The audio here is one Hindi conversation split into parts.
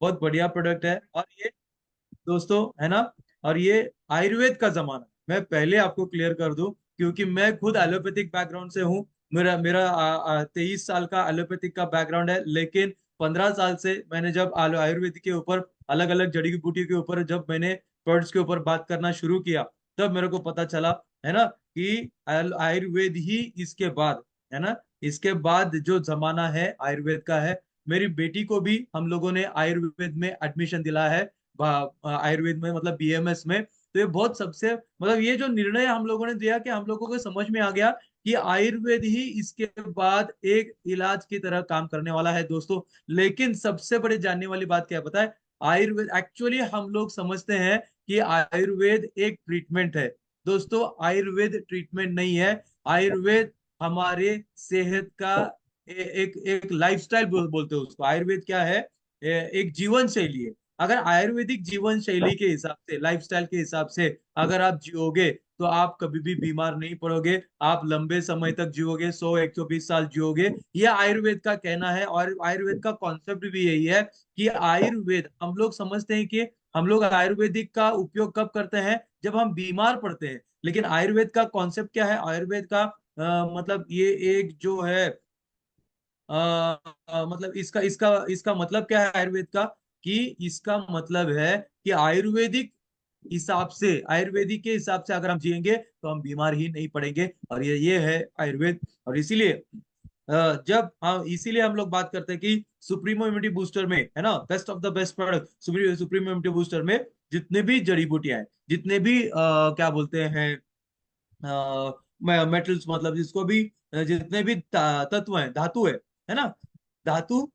बहुत बढ़िया प्रोडक्ट है। और ये दोस्तों है ना, और ये आयुर्वेद का जमाना, मैं पहले आपको क्लियर कर दूं, क्योंकि मैं खुद एलोपैथिक बैकग्राउंड से हूँ। मेरा मेरा 23 साल का एलोपैथिक का बैकग्राउंड है, लेकिन 15 साल से मैंने जब आयुर्वेद के ऊपर, अलग अलग जड़ी बूटी के ऊपर जब मैंने प्रोडक्ट्स के ऊपर बात करना शुरू किया, तब मेरे को पता चला है ना कि आयुर्वेद ही इसके बाद, है ना, इसके बाद जो जमाना है आयुर्वेद का है। मेरी बेटी को भी हम लोगों ने आयुर्वेद में एडमिशन दिला है, आयुर्वेद में, मतलब बीएमएस में। तो ये बहुत सबसे, मतलब ये जो निर्णय हम लोगों ने दिया, कि हम लोगों को समझ में आ गया कि आयुर्वेद ही इसके बाद एक इलाज की तरह काम करने वाला है दोस्तों। लेकिन सबसे बड़ी जानने वाली बात क्या है पता है? आयुर्वेद एक्चुअली, हम लोग समझते हैं कि आयुर्वेद एक ट्रीटमेंट है। दोस्तों, आयुर्वेद ट्रीटमेंट नहीं है। आयुर्वेद हमारे सेहत का एक एक लाइफस्टाइल बोलते हैं उसको। आयुर्वेद क्या है? एक जीवन शैली है। अगर आयुर्वेदिक जीवन शैली के हिसाब से, लाइफस्टाइल के हिसाब से अगर आप जियोगे, तो आप कभी भी बीमार नहीं पड़ोगे, आप लंबे समय तक जियोगे, 100 120 साल जियोगे। ये आयुर्वेद का कहना है। और आयुर्वेद का कॉन्सेप्ट भी यही है कि आयुर्वेद, हम लोग समझते हैं कि हम लोग आयुर्वेदिक का उपयोग कब करते हैं? जब हम बीमार पड़ते हैं। लेकिन आयुर्वेद का कॉन्सेप्ट क्या है? आयुर्वेद का मतलब ये एक जो है, मतलब इसका इसका इसका मतलब क्या है आयुर्वेद का? कि इसका मतलब है कि आयुर्वेदिक हिसाब से, आयुर्वेदिक के हिसाब से अगर हम जिएंगे, तो हम बीमार ही नहीं पड़ेंगे। और ये है आयुर्वेद। और इसीलिए जब हम, इसीलिए हम लोग बात करते हैं कि सुप्रीमो इम्यूनिटी बूस्टर में, है ना, best of the best product supremo immunity booster में जितने भी जड़ी बूटियां हैं, जितने भी क्या बोलते हैं, मेटल्स, मतलब जिसको भी जितने भी तत्व हैं, धातु है ना, धातु,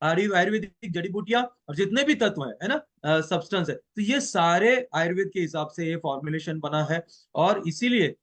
आयुर्वेदिक जड़ी बूटियां, और जितने भी तत्व हैं, है ना, सब्सटेंस है, तो ये सारे आयुर्वेद के हिसाब से ये फॉर्मुलेशन बना है। और इसीलिए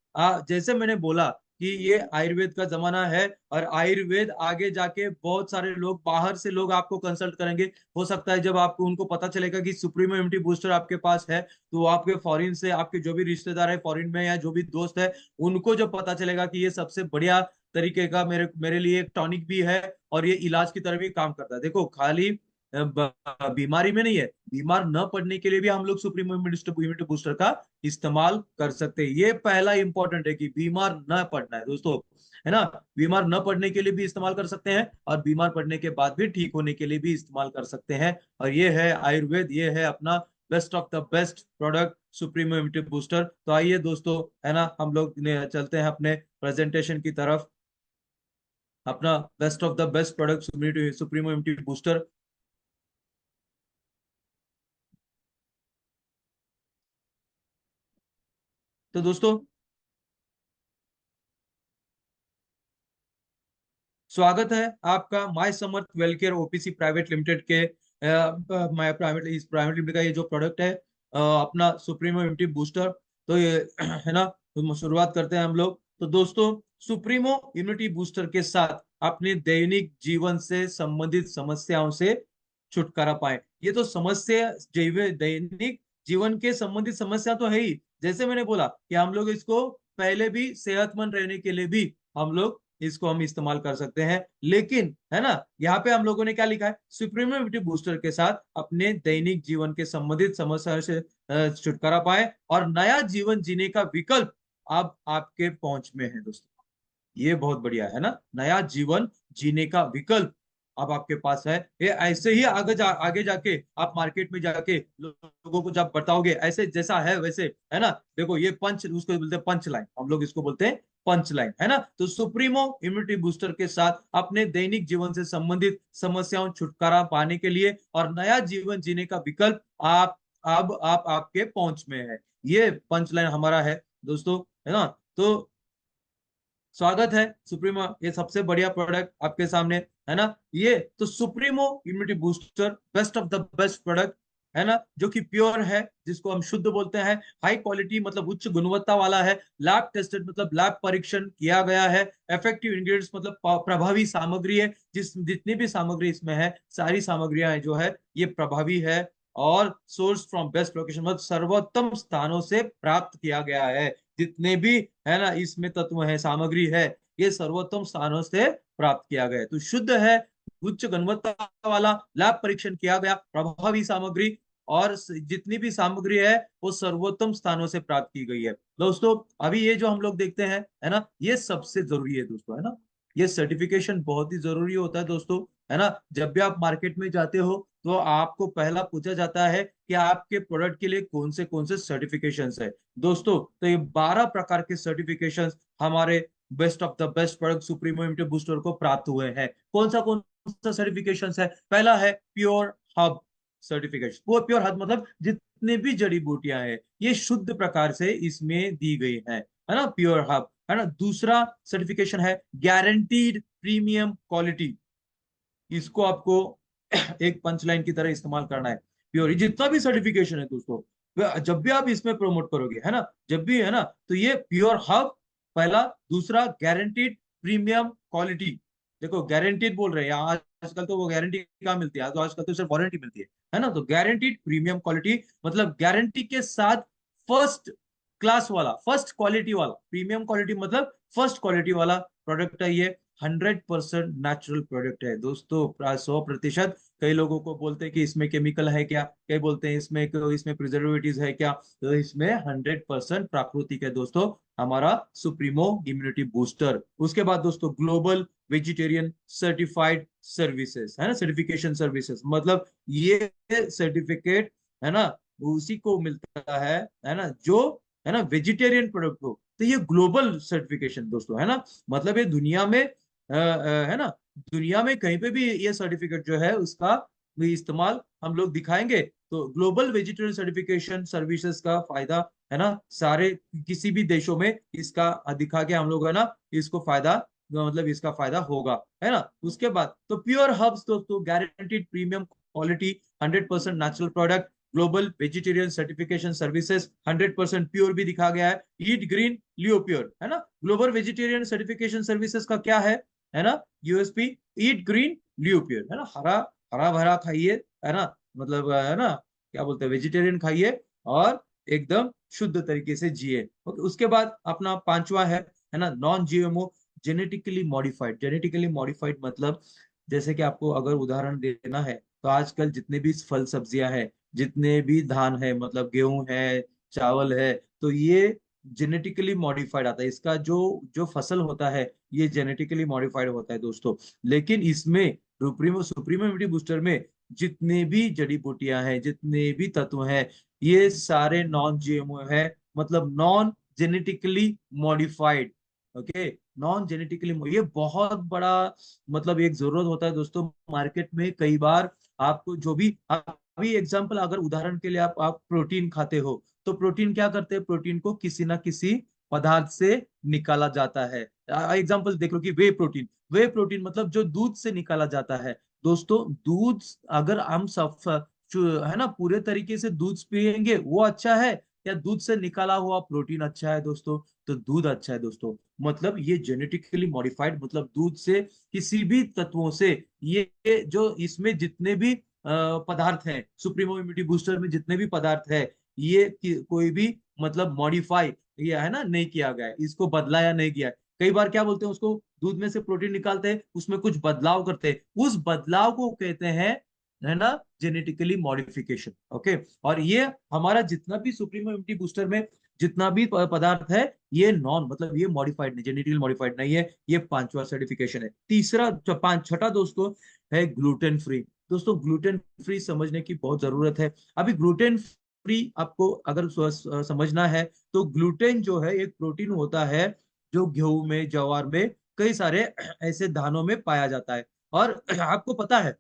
जैसे मैंने बोला कि ये आयुर्वेद का जमाना है, और आयुर्वेद आगे जाके बहुत सारे लोग, बाहर से लोग आपको कंसल्ट करेंगे। हो सकता है जब आपको, उनको पता चलेगा कि सुप्रीमो इम्यूनिटी बूस्टर आपके पास है, तो आपके फॉरेन से, आपके जो भी रिश्तेदार है फॉरेन में, या जो भी दोस्त है, उनको जब पता चलेगा कि ये सबसे बढ़िया तरीके का मेरे मेरे लिए एक टॉनिक भी है, और ये इलाज की तरह भी काम करता है। देखो, खाली बीमारी में नहीं है, बीमार न पड़ने के लिए भी हम लोग सुप्रीम इम्यूनिटी बूस्टर का इस्तेमाल कर सकते हैं। ये पहला इंपॉर्टेंट है कि बीमार न पड़ना है दोस्तों, है ना। बीमार न पड़ने के लिए भी इस्तेमाल कर सकते हैं, और बीमार पड़ने के बाद भी ठीक होने के लिए भी इस्तेमाल कर सकते हैं। और ये है आयुर्वेद, ये है अपना best of the best product supremo immunity booster. तो आइए दोस्तों, है ना, हम लोग चलते हैं अपने प्रेजेंटेशन की तरफ। अपना best of the best product supremo immunity booster. तो दोस्तों, स्वागत है आपका my Samarth wellcare OPC private limited के, माय प्राइवेट, इस प्राइवेट लिमिटेड का ये जो प्रोडक्ट है, अपना सुप्रीमो इम्यूनिटी बूस्टर। तो ये है ना, तो शुरुआत करते हैं हम लोग। तो दोस्तों, सुप्रीमो इम्यूनिटी बूस्टर के साथ अपने दैनिक जीवन से संबंधित समस्याओं से छुटकारा पाए। ये तो समस्या, दैनिक जीवन के संबंधित समस्या तो है ही। जैसे मैंने बोला कि हम लोग इसको पहले भी सेहतमंद रहने के लिए भी हम लोग इसको हम इस्तेमाल कर सकते हैं। लेकिन है ना, यहाँ पे हम लोगों ने क्या लिखा है? सुप्रीमो इम्यूनिटी बूस्टर के साथ अपने दैनिक जीवन के संबंधित समस्याओं से छुटकारा पाए, और नया जीवन जीने का विकल्प अब आपके पहुंच में है दोस्तों। ये बहुत बढ़िया है ना, नया जीवन जीने का विकल्प अब आपके पास है। ये ऐसे ही आगे जाके आप मार्केट में जाके लोगों को जब बताओगे, ऐसे जैसा है वैसे, है ना, देखो ये पंच, उसको बोलते हैं पंच लाइन, हम लोग इसको बोलते हैं पंच लाइन, है ना। तो सुप्रीमो इम्यूनिटी बूस्टर के साथ अपने दैनिक जीवन से संबंधित समस्याओं छुटकारा पाने के लिए और नया जीवन जीने का विकल्प आप, अब आप आपके पहुंच में है। ये पंच लाइन हमारा है दोस्तों, है ना। तो स्वागत है सुप्रीमो, ये सबसे बढ़िया प्रोडक्ट आपके सामने, है ना। ये तो supremo immunity booster, best of the best product, है ना, जो कि प्योर है, जिसको हम शुद्ध बोलते हैं। हाई क्वालिटी मतलब उच्च गुणवत्ता वाला है। लैब टेस्टेड मतलब लैब परीक्षण किया गया है। इफेक्टिव इंग्रेडिएंट्स मतलब प्रभावी सामग्री है। जितनी भी सामग्री इसमें है, सारी सामग्रियां जो है ये प्रभावी है। और सोर्स फ्रॉम बेस्ट लोकेशन, मतलब सर्वोत्तम स्थानों से प्राप्त किया गया है। जितने भी, है ना, इसमें तत्व है, सामग्री है, ये सर्वोत्तम स्थानों से प्राप्त किया गया है। तो शुद्ध है, उच्च गुणवत्ता वाला लैब परीक्षण किया गया प्रभावी सामग्री, और जितनी भी सामग्री है वो सर्वोत्तम स्थानों से प्राप्त की गई है दोस्तों। अभी ये जो हम लोग देखते हैं, है ना, ये सबसे जरूरी है दोस्तों, है ना। ये सर्टिफिकेशन बहुत ही जरूरी होता है दोस्तों, है ना। जब भी आप मार्केट में जाते हो तो आपको पहला पूछा जाता है कि आपके प्रोडक्ट के लिए कौन से सर्टिफिकेशंस है दोस्तों। तो ये 12 प्रकार के सर्टिफिकेशंस हमारे best of the best product supremo immunity booster को प्राप्त हुए हैं। कौन सा सर्टिफिकेशंस है? पहला है प्योर हब सर्टिफिकेशन। वो प्योर हब मतलब जितने भी जड़ी बूटियां हैं ये शुद्ध प्रकार से इसमें दी गई है ना, प्योर हब, है ना। दूसरा सर्टिफिकेशन है गारंटीड प्रीमियम क्वालिटी। इसको आपको एक पंच लाइन की तरह इस्तेमाल करना है। प्योर जितना भी सर्टिफिकेशन है दोस्तों, जब भी आप इसमें प्रमोट करोगे, है ना, जब भी, है ना, तो ये प्योर हब पहला। दूसरा गारंटीड प्रीमियम क्वालिटी। देखो गारंटीड बोल रहे हैं यहाँ, आजकल तो वो गारंटी कहाँ मिलती है, तो आजकल तो सिर्फ वारंटी मिलती है ना। तो गारंटीड प्रीमियम क्वालिटी मतलब गारंटी के साथ फर्स्ट क्लास वाला, फर्स्ट क्वालिटी वाला, प्रीमियम क्वालिटी मतलब फर्स्ट क्वालिटी वाला प्रोडक्ट है ये। 100% नेचुरल प्रोडक्ट है दोस्तों, प्राय 100%। कई लोगों को बोलते हैं कि इसमें केमिकल है क्या, कई बोलते हैं इसमें प्रिजर्वेटिव्स है क्या, तो इसमें 100% प्राकृतिक है दोस्तों हमारा सुप्रीमो इम्यूनिटी बूस्टर। उसके बाद दोस्तों ग्लोबल वेजिटेरियन सर्टिफाइड सर्विसेज, है ना, सर्टिफिकेशन सर्विसेज मतलब ये सर्टिफिकेट, है ना, उसी को मिलता है ना, जो, है ना, वेजिटेरियन प्रोडक्ट हो। तो ये ग्लोबल सर्टिफिकेशन दोस्तों, है ना, मतलब ये दुनिया में है ना, दुनिया में कहीं पे भी ये सर्टिफिकेट जो है उसका भी इस्तेमाल हम लोग दिखाएंगे तो ग्लोबल वेजिटेरियन सर्टिफिकेशन सर्विसेज का फायदा, है ना, सारे किसी भी देशों में इसका दिखा के हम लोग, है ना, इसको फायदा, मतलब इसका फायदा होगा, है ना। उसके बाद तो प्योर हब्स दोस्तों guaranteed premium quality, 100% natural product, global vegetarian certification services, 100% pure भी दिखा गया है, ईट ग्रीन लियो प्योर, है ना। ग्लोबल वेजिटेरियन सर्टिफिकेशन सर्विसेज का क्या है ना, यूएसपी, ईट ग्रीन लियो प्योर, है ना, हरा हरा भरा खाइए, है ना, मतलब है ना, क्या बोलते हैं, वेजिटेरियन खाइए और एकदम शुद्ध तरीके से जिए। ओके, उसके बाद अपना पांचवा है ना, non GMO genetically modified. Genetically modified मतलब जैसे कि आपको अगर उदाहरण देना है तो आजकल जितने भी फल सब्जियां हैं, जितने भी धान है, मतलब गेहूं है, चावल है, तो ये जेनेटिकली मॉडिफाइड आता है। इसका जो जो फसल होता है ये जेनेटिकली मॉडिफाइड होता है दोस्तों। लेकिन इसमें सुप्रीमो सुप्रीमो इम्यूनिटी बूस्टर में जितने भी जड़ी बूटियां हैं, जितने भी तत्व हैं, ये सारे नॉन जीएमओ है, मतलब non genetically modified. Okay, non genetically, ये बहुत बड़ा मतलब एक जरूरत होता है दोस्तों मार्केट में। कई बार आपको जो भी अभी एग्जांपल, अगर उदाहरण के लिए आप प्रोटीन खाते हो तो प्रोटीन क्या करते हैं, प्रोटीन को किसी ना किसी पदार्थ से निकाला जाता है। एग्जांपल देख लो कि वे प्रोटीन मतलब जो दूध से निकाला जाता है दोस्तों। दूध अगर हम सब, है ना, पूरे तरीके से दूध पियेंगे वो अच्छा है, या दूध से निकाला हुआ प्रोटीन अच्छा है दोस्तों? तो दूध अच्छा है दोस्तों। मतलब ये जेनेटिकली मॉडिफाइड मतलब दूध से किसी भी तत्वों से, ये जो इसमें जितने भी पदार्थ हैं, सुप्रीमो इम्यूनिटी बूस्टर में जितने भी पदार्थ है, ये कोई भी मतलब मॉडिफाई, ये है ना, नहीं किया गया है, इसको बदलाया नहीं किया है। कई बार क्या बोलते हैं उसको, दूध में से प्रोटीन निकालते हैं, उसमें कुछ बदलाव करते हैं, उस बदलाव को कहते हैं, है ना, जेनेटिकली मॉडिफिकेशन। ओके, और ये हमारा जितना भी सुप्रीमो इम्यूनिटी बूस्टर में जितना भी पदार्थ है, ये नॉन मतलब ये मॉडिफाइड नहीं, जेनेटिकली मॉडिफाइड नहीं है। ये पांचवा सर्टिफिकेशन है। तीसरा छठा दोस्तों है ग्लूटेन फ्री। दोस्तों ग्लूटेन फ्री समझने की बहुत जरूरत है। अभी ग्लूटेन फ्री आपको अगर समझना है तो ग्लूटेन जो है एक प्रोटीन होता है जो गेहूं में, ज्वार में, कई सारे ऐसे दानों में पाया जाता है। और आपको पता है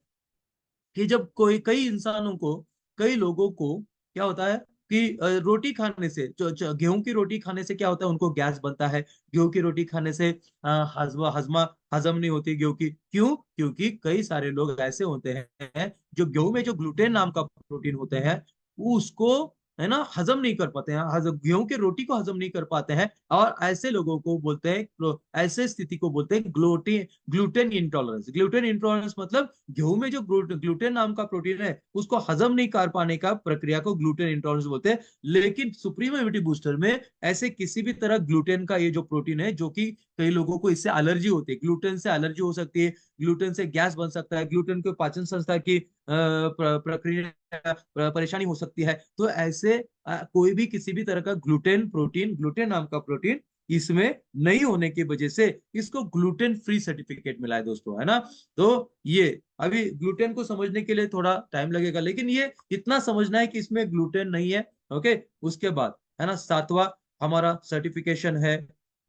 कि जब कोई कई इंसानों को, कई लोगों को क्या होता है कि रोटी खाने से, गेहूं की रोटी खाने से क्या होता है, उनको गैस बनता है। गेहूं की रोटी खाने से हजमा हजमा हजम नहीं होती गेहूं की। क्यों? क्योंकि कई सारे लोग ऐसे होते हैं जो गेहूं में जो ग्लूटेन नाम का प्रोटीन होते हैं वो उसको, है ना हजम नहीं कर पाते हैं, गेहूं के रोटी को हजम नहीं कर पाते हैं, और ऐसे लोगों को बोलते हैं, ऐसे स्थिति को बोलते हैं gluten gluten intolerance. Gluten intolerance मतलब गेहूं में जो ग्लूटेन नाम का प्रोटीन है उसको हजम नहीं कर पाने का प्रक्रिया को ग्लूटेन इंटॉलरेंस बोलते हैं। लेकिन सुप्रीम इम्यूनिटी बूस्टर में ऐसे किसी भी तरह ग्लूटेन का ये जो प्रोटीन है, जो कि कई लोगों को इससे एलर्जी होती है, ग्लूटेन से एलर्जी हो सकती है, ग्लूटेन से गैस बन सकता है, ग्लूटेन को पाचन संस्था की प्रक्रिया परेशानी हो सकती है। तो ऐसे कोई भी किसी भी तरह का ग्लूटेन प्रोटीन, ग्लूटेन नाम का प्रोटीन इसमें नहीं होने की वजह से इसको ग्लूटेन फ्री सर्टिफिकेट मिला है दोस्तों, है ना। तो ये अभी ग्लूटेन को समझने के लिए थोड़ा टाइम लगेगा, लेकिन ये इतना समझना है कि इसमें ग्लूटेन नहीं है। ओके, उसके बाद है ना सातवां हमारा सर्टिफिकेशन है,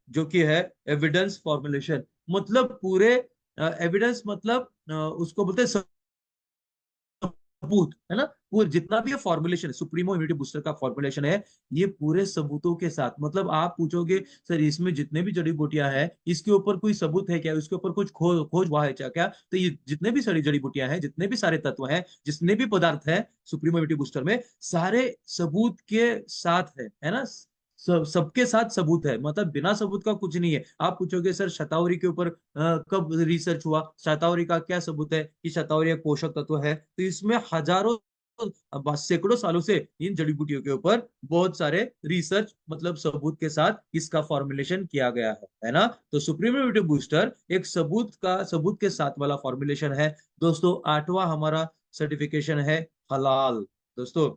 जो कि है एविडेंस फॉर्मुलेशन। मतलब पूरे एविडेंस मतलब उसको बोलते हैं सबूत, है ना। पूरे जितना भी ये फॉर्मुलेशन है, सुप्रीमो इम्यूनिटी बूस्टर का फॉर्मुलेशन है, ये पूरे सबूतों के साथ, मतलब आप पूछोगे सर इसमें जितने भी जड़ी बूटियां हैं इसके ऊपर कोई सबूत है क्या, इसके ऊपर कुछ खोज हुआ है क्या? तो ये जितने भी सारी जड़ी बूटियां हैं, जितने भी सारे तत्व हैं, जितने भी पदार्थ हैं सुप्रीमो इम्यूनिटी बूस्टर में, सारे सबूत के साथ है ना। सबके साथ सबूत है, मतलब बिना सबूत का कुछ नहीं है। आप पूछोगे सर शतावरी के ऊपर कब रिसर्च हुआ, शतावरी का क्या सबूत है कि शतावरी एक पोषक तत्व है? तो इसमें हजारों सैकड़ों सालों से इन जड़ी बूटियों के ऊपर बहुत सारे रिसर्च मतलब सबूत के साथ इसका फॉर्मुलेशन किया गया है ना। तो सुप्रीम इम्यूनिटी बूस्टर एक सबूत के साथ वाला फॉर्मुलेशन है दोस्तों। आठवां हमारा सर्टिफिकेशन है हलाल दोस्तों।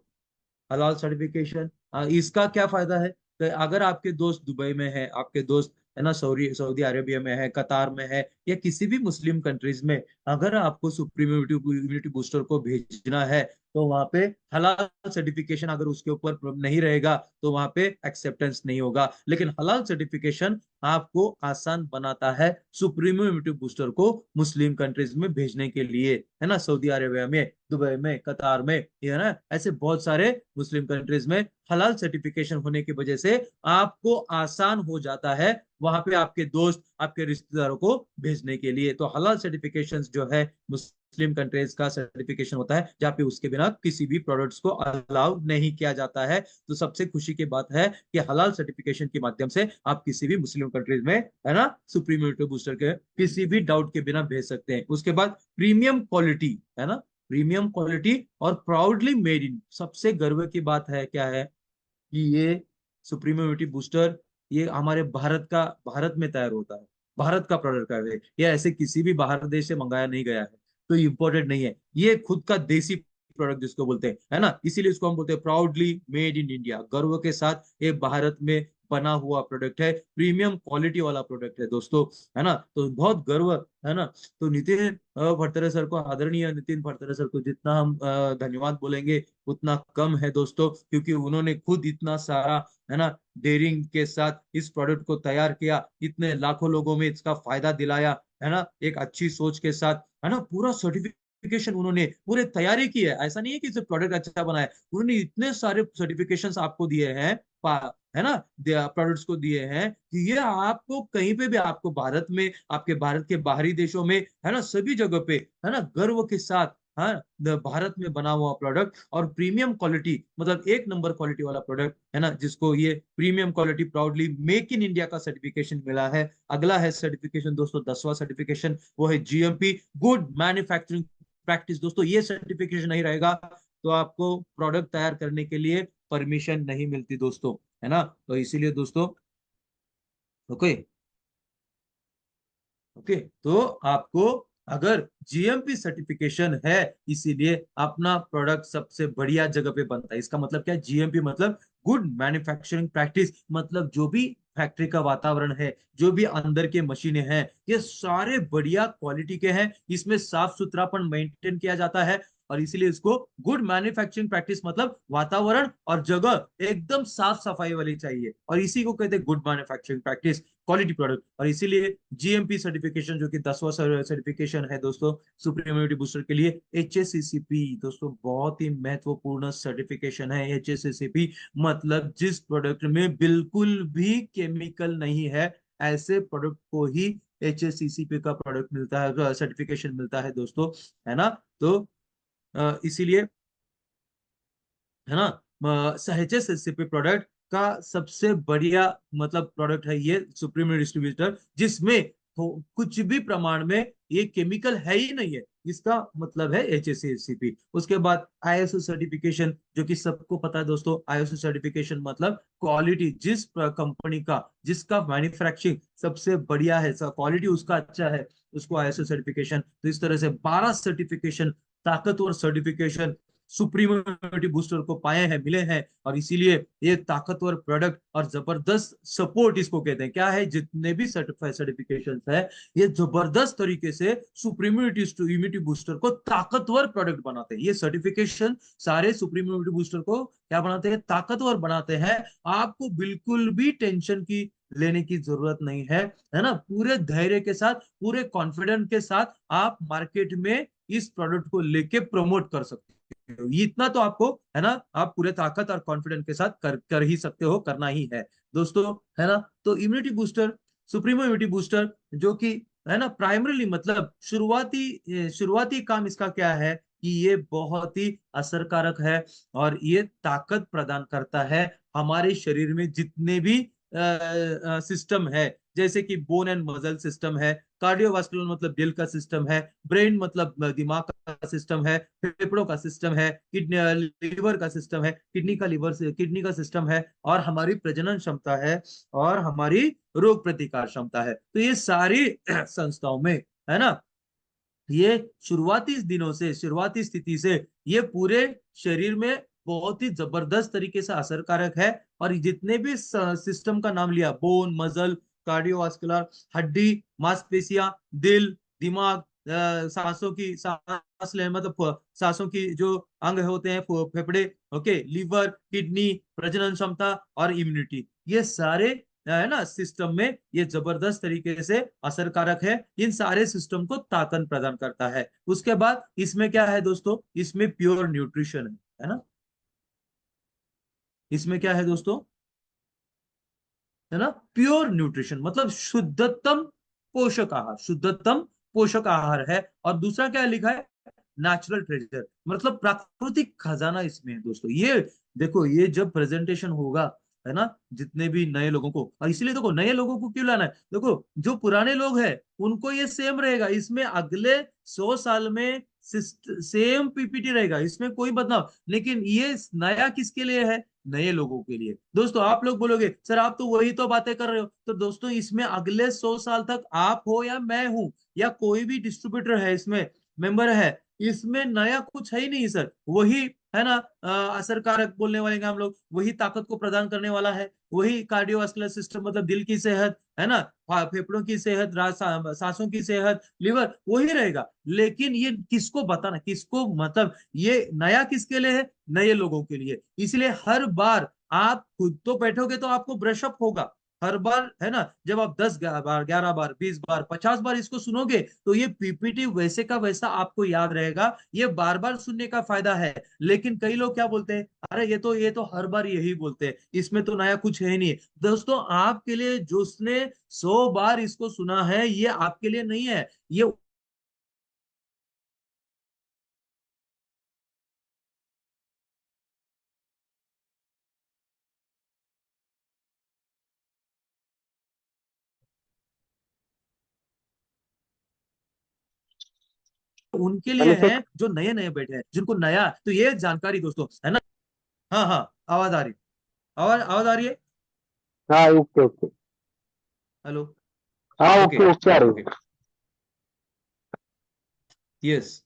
हलाल सर्टिफिकेशन, इसका क्या फायदा है? तो अगर आपके दोस्त दुबई में है, आपके दोस्त है ना सऊदी सऊदी अरेबिया में है, कतार में है, या किसी भी मुस्लिम कंट्रीज में, अगर आपको सुप्रीम इम्यूनिटी बूस्टर को भेजना है, तो वहां पे हलाल सर्टिफिकेशन अगर उसके ऊपर नहीं रहेगा तो वहां पे एक्सेप्टेंस नहीं होगा। लेकिन हलाल सर्टिफिकेशन आपको आसान बनाता है सुप्रीम इम्यूनिटी बूस्टर को मुस्लिम कंट्रीज में भेजने के लिए, है ना। सऊदी अरेबिया में, दुबई में, कतार में, ये है ना, ऐसे बहुत सारे मुस्लिम कंट्रीज में हलाल सर्टिफिकेशन होने की वजह से आपको आसान हो जाता है वहां पे आपके दोस्त, आपके रिश्तेदारों को भेजने के लिए। तो हलाल सर्टिफिकेशन जो है मुस्लिम कंट्रीज का सर्टिफिकेशन होता है, जहाँ पे उसके बिना किसी भी प्रोडक्ट्स को अलाउ नहीं किया जाता है। तो सबसे खुशी की बात है कि हलाल सर्टिफिकेशन के माध्यम से आप किसी भी मुस्लिम कंट्रीज में, है ना, सुप्रीम इम्यूनिटी बूस्टर के किसी भी डाउट के बिना भेज सकते हैं। उसके बाद प्रीमियम क्वालिटी, है ना, प्रीमियम क्वालिटी और प्राउडली मेड इन। सबसे गर्व की बात है क्या है कि ये सुप्रीम इम्यूनिटी बूस्टर ये हमारे भारत में तैयार होता है, भारत का प्रोडक्ट है ये ऐसे किसी भी बाहर देश से मंगाया नहीं गया है, तो इम्पोर्टेड नहीं है, ये खुद का देसी प्रोडक्ट जिसको बोलते हैं, है ना। इसीलिए इसको हम बोलते हैं प्राउडली मेड इन इंडिया, गर्व के साथ ये भारत में बना हुआ प्रोडक्ट है, प्रीमियम क्वालिटी वाला प्रोडक्ट है दोस्तों, है ना। तो बहुत गर्व, है ना। तो नितिन भड़तरे सर को, आदरणीय नितिन भड़तरे सर को जितना हम धन्यवाद बोलेंगे उतना कम है दोस्तों, क्योंकि उन्होंने खुद इतना सारा, है ना, डेयरिंग के साथ इस प्रोडक्ट को तैयार किया, इतने लाखों लोगों में इसका फायदा दिलाया, है ना, एक अच्छी सोच के साथ, है ना। पूरा सर्टिफिकेशन उन्होंने पूरे तैयारी की है, ऐसा नहीं है कि सिर्फ प्रोडक्ट अच्छा बना है, उन्होंने इतने सारे सर्टिफिकेशंस आपको दिए हैं, है ना, प्रोडक्ट्स को दिए हैं कि ये आपको कहीं पे भी, आपको भारत में, आपके भारत के बाहरी देशों में, है ना, सभी जगह पे, है ना, गर्व के साथ, हाँ, भारत में बना हुआ प्रोडक्ट और प्रीमियम क्वालिटी, मतलब एक नंबर क्वालिटी वाला प्रोडक्ट, है ना, जिसको ये premium quality proudly make in India का सर्टिफिकेशन मिला है। अगला है सर्टिफिकेशन दोस्तों, 10वां सर्टिफिकेशन, वो है जीएमपी गुड मैन्युफैक्चरिंग प्रैक्टिस। दोस्तों ये सर्टिफिकेशन नहीं रहेगा तो आपको प्रोडक्ट तैयार करने के लिए परमिशन नहीं मिलती दोस्तों, है ना। तो इसीलिए दोस्तों, ओके, ओके, तो आपको अगर जीएमपी सर्टिफिकेशन है, इसीलिए अपना प्रोडक्ट सबसे बढ़िया जगह पे बनता है। इसका मतलब क्या है? जीएमपी मतलब गुड मैन्युफैक्चरिंग प्रैक्टिस, मतलब जो भी फैक्ट्री का वातावरण है, जो भी अंदर के मशीनें हैं, ये सारे बढ़िया क्वालिटी के हैं, इसमें साफ सुथरापन मेंटेन किया जाता है, और इसीलिए इसको गुड मैन्युफैक्चरिंग प्रैक्टिस मतलब वातावरण और जगह एकदम साफ सफाई वाली चाहिए, और इसी को कहते हैं good manufacturing practice, quality product. और इसीलिए जीएमपी सर्टिफिकेशन जो कि 10वां सर्टिफिकेशन है दोस्तों सुप्रीम इम्यूनिटी बूस्टर के लिए, एचएससीसीपी दोस्तों बहुत ही महत्वपूर्ण सर्टिफिकेशन है। एचएससीसीपी मतलब जिस प्रोडक्ट में बिल्कुल भी केमिकल नहीं है, ऐसे प्रोडक्ट को ही एचएससीसीपी का प्रोडक्ट मिलता है, सर्टिफिकेशन मिलता है दोस्तों, है ना। तो इसीलिए, है ना, एचएसएससीपी प्रोडक्ट का सबसे बढ़िया मतलब प्रोडक्ट है ये सुप्रीम डिस्ट्रीब्यूटर, जिसमें कुछ भी प्रमाण में ये केमिकल है ही नहीं है। इसका मतलब है एचएससीपी। उसके बाद आईएसओ सर्टिफिकेशन, जो कि सबको पता है दोस्तों, आईएसओ सर्टिफिकेशन मतलब क्वालिटी, जिस कंपनी का जिसका मैन्युफैक्चरिंग सबसे बढ़िया है, क्वालिटी उसका अच्छा है, उसको आईएसओ सर्टिफिकेशन। तो इस तरह से 12 सर्टिफिकेशन, ताकतवर सर्टिफिकेशन सुप्रीम इम्यूनिटी बूस्टर को पाए हैं, मिले हैं। और इसीलिए ये ताकतवर प्रोडक्ट और जबरदस्त सपोर्ट इसको कहते हैं। क्या है, जितने भी सर्टिफिकेशन है, ये जबरदस्त तरीके से सुप्रीम इम्यूनिटी बूस्टर को ताकतवर प्रोडक्ट बनाते हैं। ये सर्टिफिकेशन सारे सुप्रीम इम्यूनिटी बूस्टर को क्या बनाते हैं, ताकतवर बनाते हैं। आपको बिल्कुल भी टेंशन की लेने की जरूरत नहीं है ना। पूरे धैर्य के साथ, पूरे कॉन्फिडेंस के साथ आप मार्केट में इस प्रोडक्ट को लेके प्रमोट कर सकते हो। ये इतना तो आपको है ना, आप पूरे ताकत और कॉन्फिडेंस के साथ कर ही सकते हो, करना ही है दोस्तों, है ना। तो immunity booster, supremo immunity booster, जो कि है ना प्राइमरीली मतलब शुरुआती शुरुआती काम इसका क्या है कि ये बहुत ही असरकारक है और ये ताकत प्रदान करता है हमारे शरीर में जितने भी सिस्टम है, जैसे कि बोन एंड मसल सिस्टम है, कार्डियोवास्कुलर मतलब दिल का सिस्टम है, ब्रेन मतलब दिमाग का सिस्टम है, फेफड़ों का सिस्टम है, किडनी लिवर का सिस्टम है, किडनी का सिस्टम है, और हमारी प्रजनन क्षमता है, और हमारी रोग प्रतिकार क्षमता है। तो ये सारी संस्थाओं में, है ना, ये शुरुआती दिनों से, शुरुआती स्थिति से ये पूरे शरीर में बहुत ही जबरदस्त तरीके से असरकारक है। और जितने भी सिस्टम का नाम लिया, बोन, मसल, कार्डियोवास्कुलर, हड्डी, मांसपेशियां, दिल, दिमाग, सांसों की सांस ले मतलब सांसों की जो अंग होते हैं, फेफड़े, ओके, लीवर, किडनी, प्रजनन क्षमता और इम्यूनिटी, ये सारे है ना सिस्टम में ये जबरदस्त तरीके से असरकारक है। इन सारे सिस्टम को ताकत प्रदान करता है। उसके बाद इसमें क्या है दोस्तों, इसमें प्योर न्यूट्रिशन है ना। इसमें क्या है दोस्तों, है ना, प्योर न्यूट्रिशन मतलब शुद्धतम पोषक आहार, शुद्धतम पोषक आहार है। और दूसरा क्या लिखा है, नेचुरल ट्रेजर मतलब प्राकृतिक खजाना इसमें है दोस्तों। ये देखो, ये जब प्रेजेंटेशन होगा, है ना, जितने भी नए लोगों को, और इसीलिए देखो नए लोगों को क्यों लाना है, देखो जो पुराने लोग हैं उनको ये सेम रहेगा, इसमें अगले 100 साल में सेम पीपीटी रहेगा, इसमें कोई बदलाव। लेकिन ये नया किसके लिए है, नए लोगों के लिए। दोस्तों आप लोग बोलोगे सर आप तो वही तो बातें कर रहे हो, तो दोस्तों इसमें अगले 100 साल तक आप हो या मैं हूं या कोई भी डिस्ट्रीब्यूटर है इसमें मेंबर है, इसमें नया कुछ है ही नहीं सर। वही है ना, असरकारक बोलने वाले हैं हम लोग, वही ताकत को प्रदान करने वाला है, वही कार्डियोवास्कुलर सिस्टम मतलब दिल की सेहत, है ना, फेफड़ों की सेहत, सांसों की सेहत, लिवर, वही रहेगा। लेकिन ये किसको बताना, किसको मतलब ये नया किसके लिए है, नए लोगों के लिए। इसलिए हर बार आप खुद तो बैठोगे तो आपको ब्रशअप होगा, हर बार, है ना, जब आप 10 बार, 11 बार, 20 बार, 50 बार इसको सुनोगे तो ये पीपीटी वैसे का वैसा आपको याद रहेगा। ये बार बार सुनने का फायदा है। लेकिन कई लोग क्या बोलते हैं, अरे ये तो हर बार यही बोलते हैं, इसमें तो नया कुछ है नहीं। दोस्तों आपके लिए, जो उसने 100 बार इसको सुना है, ये आपके लिए नहीं है, ये उनके लिए हेलो है सर। जो नए नए बैठे हैं, जिनको नया, तो ये जानकारी दोस्तों, है ना। हाँ हाँ, आवाज आ रही, आवाज आवाज आ रही है। हाँ, ओके ओके। हेलो। हाँ, ओके ओके ओके आ रही ओके, है। यस।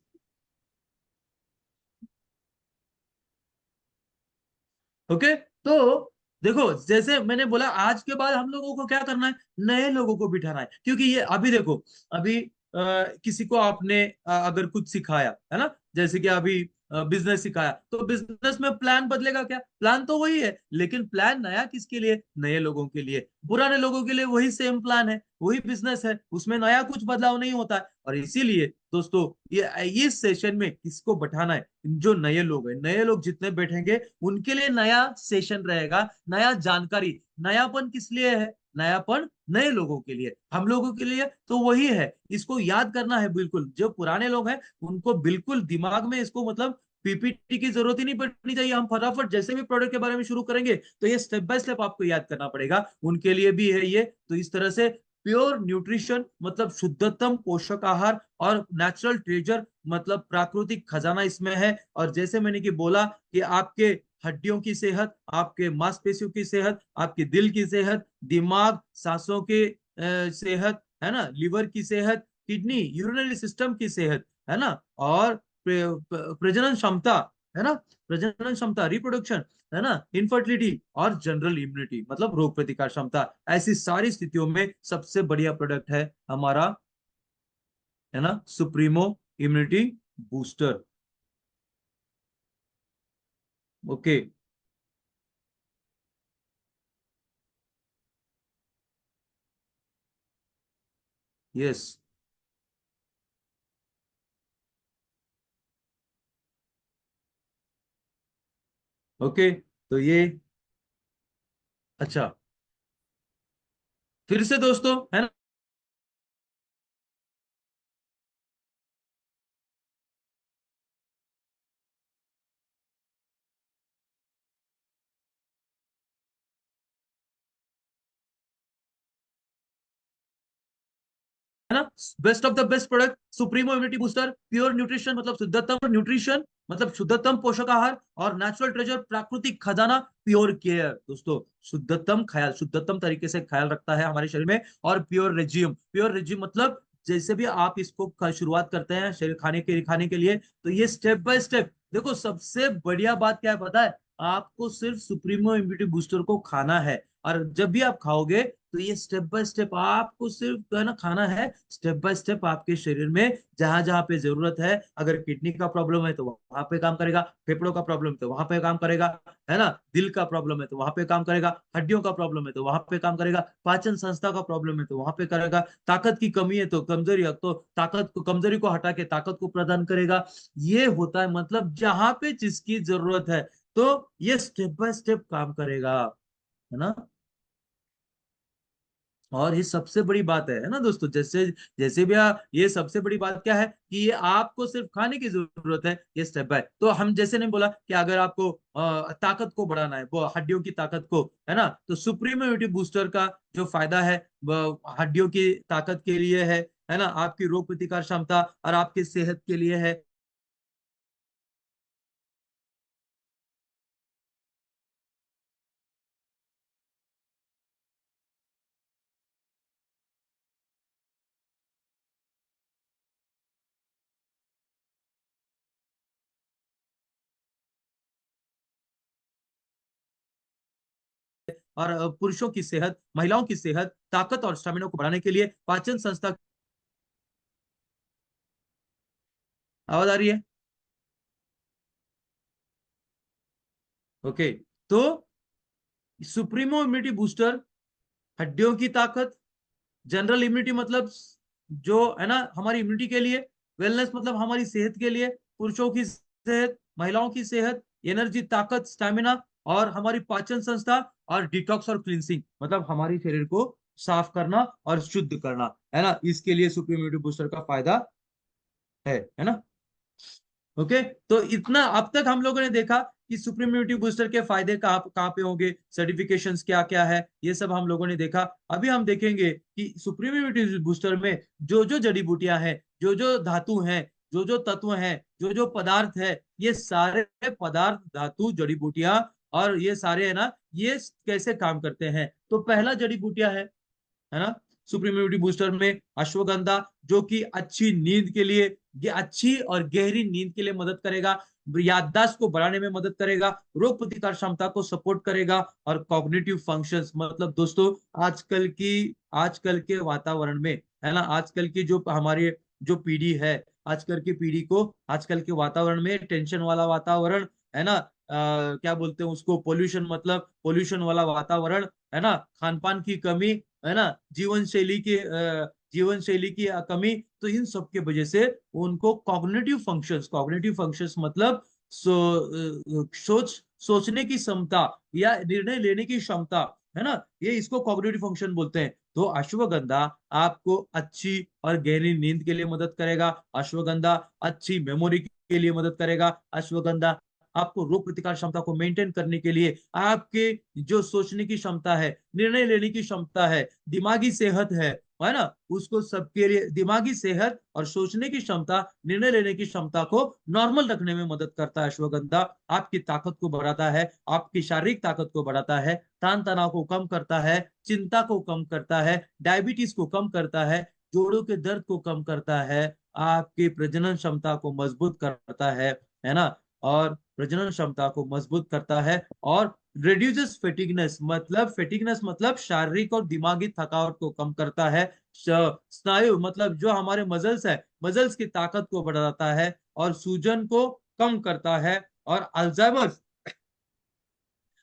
ओके, तो देखो जैसे मैंने बोला, आज के बाद हम लोगों को क्या करना है, नए लोगों को बिठाना है। क्योंकि ये अभी देखो, अभी किसी को आपने अगर कुछ सिखाया, है ना, जैसे कि अभी बिजनेस सिखाया, तो बिजनेस में प्लान बदलेगा क्या, प्लान तो वही है, लेकिन प्लान नया किसके लिए, नए लोगों के लिए। पुराने लोगों के लिए वही सेम प्लान है, वही बिजनेस है, उसमें नया कुछ बदलाव नहीं होता है। और इसीलिए दोस्तों ये इस सेशन में किसको बैठाना है, जो नए लोग हैं, नए लोग जितने बैठेंगे उनके लिए नया सेशन रहेगा, नया जानकारी। नयापन किस लिए है, नयापन नए लोगों के लिए, हम लोगों के लिए तो वही है। इसको याद करना है बिल्कुल, जो पुराने लोग हैं उनको बिल्कुल दिमाग में इसको मतलब पीपीटी की जरूरत ही नहीं पड़नी चाहिए, हम फटाफट जैसे भी प्रोडक्ट के बारे में शुरू करेंगे तो ये स्टेप बाय स्टेप आपको याद करना पड़ेगा, उनके लिए भी है ये। तो इस तरह से प्योर न्यूट्रिशन मतलब शुद्धतम पोषक आहार, और नेचुरल ट्रेजर मतलब प्राकृतिक खजाना इसमें है। और जैसे मैंने कि बोला कि आपके हड्डियों की सेहत, आपके मांसपेशियों की सेहत, आपके दिल की सेहत, दिमाग, सांसों की सेहत, है ना, लिवर की सेहत, किडनी, यूरिनरी सिस्टम की सेहत, है ना, और प्रजनन क्षमता, है ना, प्रजनन क्षमता, रिप्रोडक्शन, है ना, इनफर्टिलिटी, और जनरल इम्यूनिटी मतलब रोग प्रतिकार क्षमता, ऐसी सारी स्थितियों में सबसे बढ़िया प्रोडक्ट है हमारा, है ना, supremo immunity booster. Okay. Yes. Okay. तो ये, अच्छा, फिर से दोस्तों, है ना, best of the best product supremo immunity booster, pure nutrition मतलब शुद्धतम न्यूट्रिशन मतलब शुद्धतम पोषक आहार, और नेचुरल ट्रेजर प्राकृतिक खजाना, प्योर केयर दोस्तों, शुद्धतम ख्याल, शुद्धतम तरीके से ख्याल रखता है हमारे शरीर में। और प्योर रेजिम मतलब जैसे भी आप इसको शुरुआत करते हैं शरीर खाने के लिए, तो ये स्टेप बाय स्टेप देखो, सबसे बढ़िया बात क्या है पता है, आपको सिर्फ सुप्रीमो इम्यूनिटी बूस्टर को खाना है, और जब भी आप खाओगे तो ये स्टेप बाय स्टेप आपको सिर्फ है ना खाना है, स्टेप बाय स्टेप आपके शरीर में जहां जहां पे जरूरत है, अगर किडनी का प्रॉब्लम है तो वहां पे काम करेगा, फेफड़ों का प्रॉब्लम है तो वहां पे काम करेगा, है ना, दिल का प्रॉब्लम है तो वहां पे काम करेगा, हड्डियों का प्रॉब्लम है तो वहां पे काम करेगा, पाचन संस्था का प्रॉब्लम है तो वहां पे करेगा, ताकत की कमी है तो कमजोरी है तो ताकत को, कमजोरी को हटा के ताकत को प्रदान करेगा। ये होता है मतलब जहां पे जिसकी जरूरत है, तो ये स्टेप बाय स्टेप काम करेगा, है ना। और ये सबसे बड़ी बात है ना दोस्तों, जैसे जैसे भी ये सबसे बड़ी बात क्या है कि ये आपको सिर्फ खाने की जरूरत है, ये स्टेप बाय, तो हम जैसे ने बोला कि अगर आपको ताकत को बढ़ाना है, वो हड्डियों की ताकत को, है ना, तो सुप्रीम इम्यूनिटी बूस्टर का जो फायदा है वो हड्डियों की ताकत के लिए है ना, आपकी रोग प्रतिकार क्षमता और आपकी सेहत के लिए है। और पुरुषों की सेहत, महिलाओं की सेहत, ताकत और स्टेमिना को बढ़ाने के लिए, पाचन संस्था, आवाज आ रही है? ओके। तो सुप्रीमो इम्यूनिटी बूस्टर हड्डियों की ताकत, जनरल इम्यूनिटी मतलब जो है ना हमारी इम्यूनिटी के लिए, वेलनेस मतलब हमारी सेहत के लिए, पुरुषों की सेहत, महिलाओं की सेहत, एनर्जी, ताकत, स्टैमिना, और हमारी पाचन संस्था, और डिटॉक्स और क्लींसिंग मतलब हमारे शरीर को साफ करना और शुद्ध करना, है ना, इसके लिए सुप्रीम इम्यूनिटी बूस्टर का फायदा है ना। ओके। तो इतना अब तक हम लोगों ने देखा कि सुप्रीम इम्यूनिटी बूस्टर के फायदे कहाँ कहाँ पे होंगे, सर्टिफिकेशंस क्या क्या है, ये सब हम लोगों ने देखा। अभी हम देखेंगे कि सुप्रीम इम्यूनिटी बूस्टर में जो जो जड़ी बूटियां हैं, जो जो धातु हैं, जो जो तत्व हैं, जो जो पदार्थ है, ये सारे पदार्थ, धातु, जड़ी बूटियां, और ये सारे है ना, ये कैसे काम करते हैं। तो पहला जड़ी बूटियां है ना, सुप्रीम इम्यूनिटी बूस्टर में अश्वगंधा, जो कि अच्छी नींद के लिए, ये अच्छी और गहरी नींद के लिए मदद करेगा, याददाश्त को बढ़ाने में मदद करेगा, रोग प्रतिकार क्षमता को सपोर्ट करेगा, और कॉग्निटिव फंक्शंस मतलब दोस्तों आजकल के वातावरण में, है ना, आजकल की जो हमारी जो पीढ़ी है, आजकल के वातावरण में टेंशन वाला वातावरण, है ना, क्या बोलते हैं उसको, पोल्यूशन मतलब पोल्यूशन वाला वातावरण, है ना, खान पान की कमी, है ना, जीवन शैली की कमी, तो इन सब के वजह से उनको कॉग्निटिव फंक्शंस मतलब सोचने की क्षमता या निर्णय लेने की क्षमता, है ना, ये इसको कॉग्निटिव फंक्शन बोलते हैं। तो अश्वगंधा आपको अच्छी और गहरी नींद के लिए मदद करेगा, अश्वगंधा अच्छी मेमोरी के लिए मदद करेगा अश्वगंधा। आपको रोग प्रतिकार क्षमता को मेंटेन करने के लिए, आपके जो सोचने की क्षमता है, निर्णय लेने की क्षमता है, दिमागी सेहत है ना, उसको सबके लिए दिमागी सेहत और सोचने की क्षमता, निर्णय लेने की क्षमता को नॉर्मल रखने में मदद करता है अश्वगंधा। आपकी ताकत को बढ़ाता है, आपकी शारीरिक ताकत को बढ़ाता है, तान तनाव को कम करता है, चिंता को कम करता है, डायबिटीज को कम करता है, जोड़ों के दर्द को कम करता है, आपकी प्रजनन क्षमता को मजबूत करता है ना, और प्रजनन क्षमता को मजबूत करता है, और रिड्यूसेस फेटिगनेस, मतलब फेटिगनेस मतलब शारीरिक और दिमागी थकावट को कम करता है। स्नायु मतलब जो हमारे मजल्स है, मजल्स की ताकत को बढ़ाता है और सूजन को कम करता है। और अल्जाइमर्स,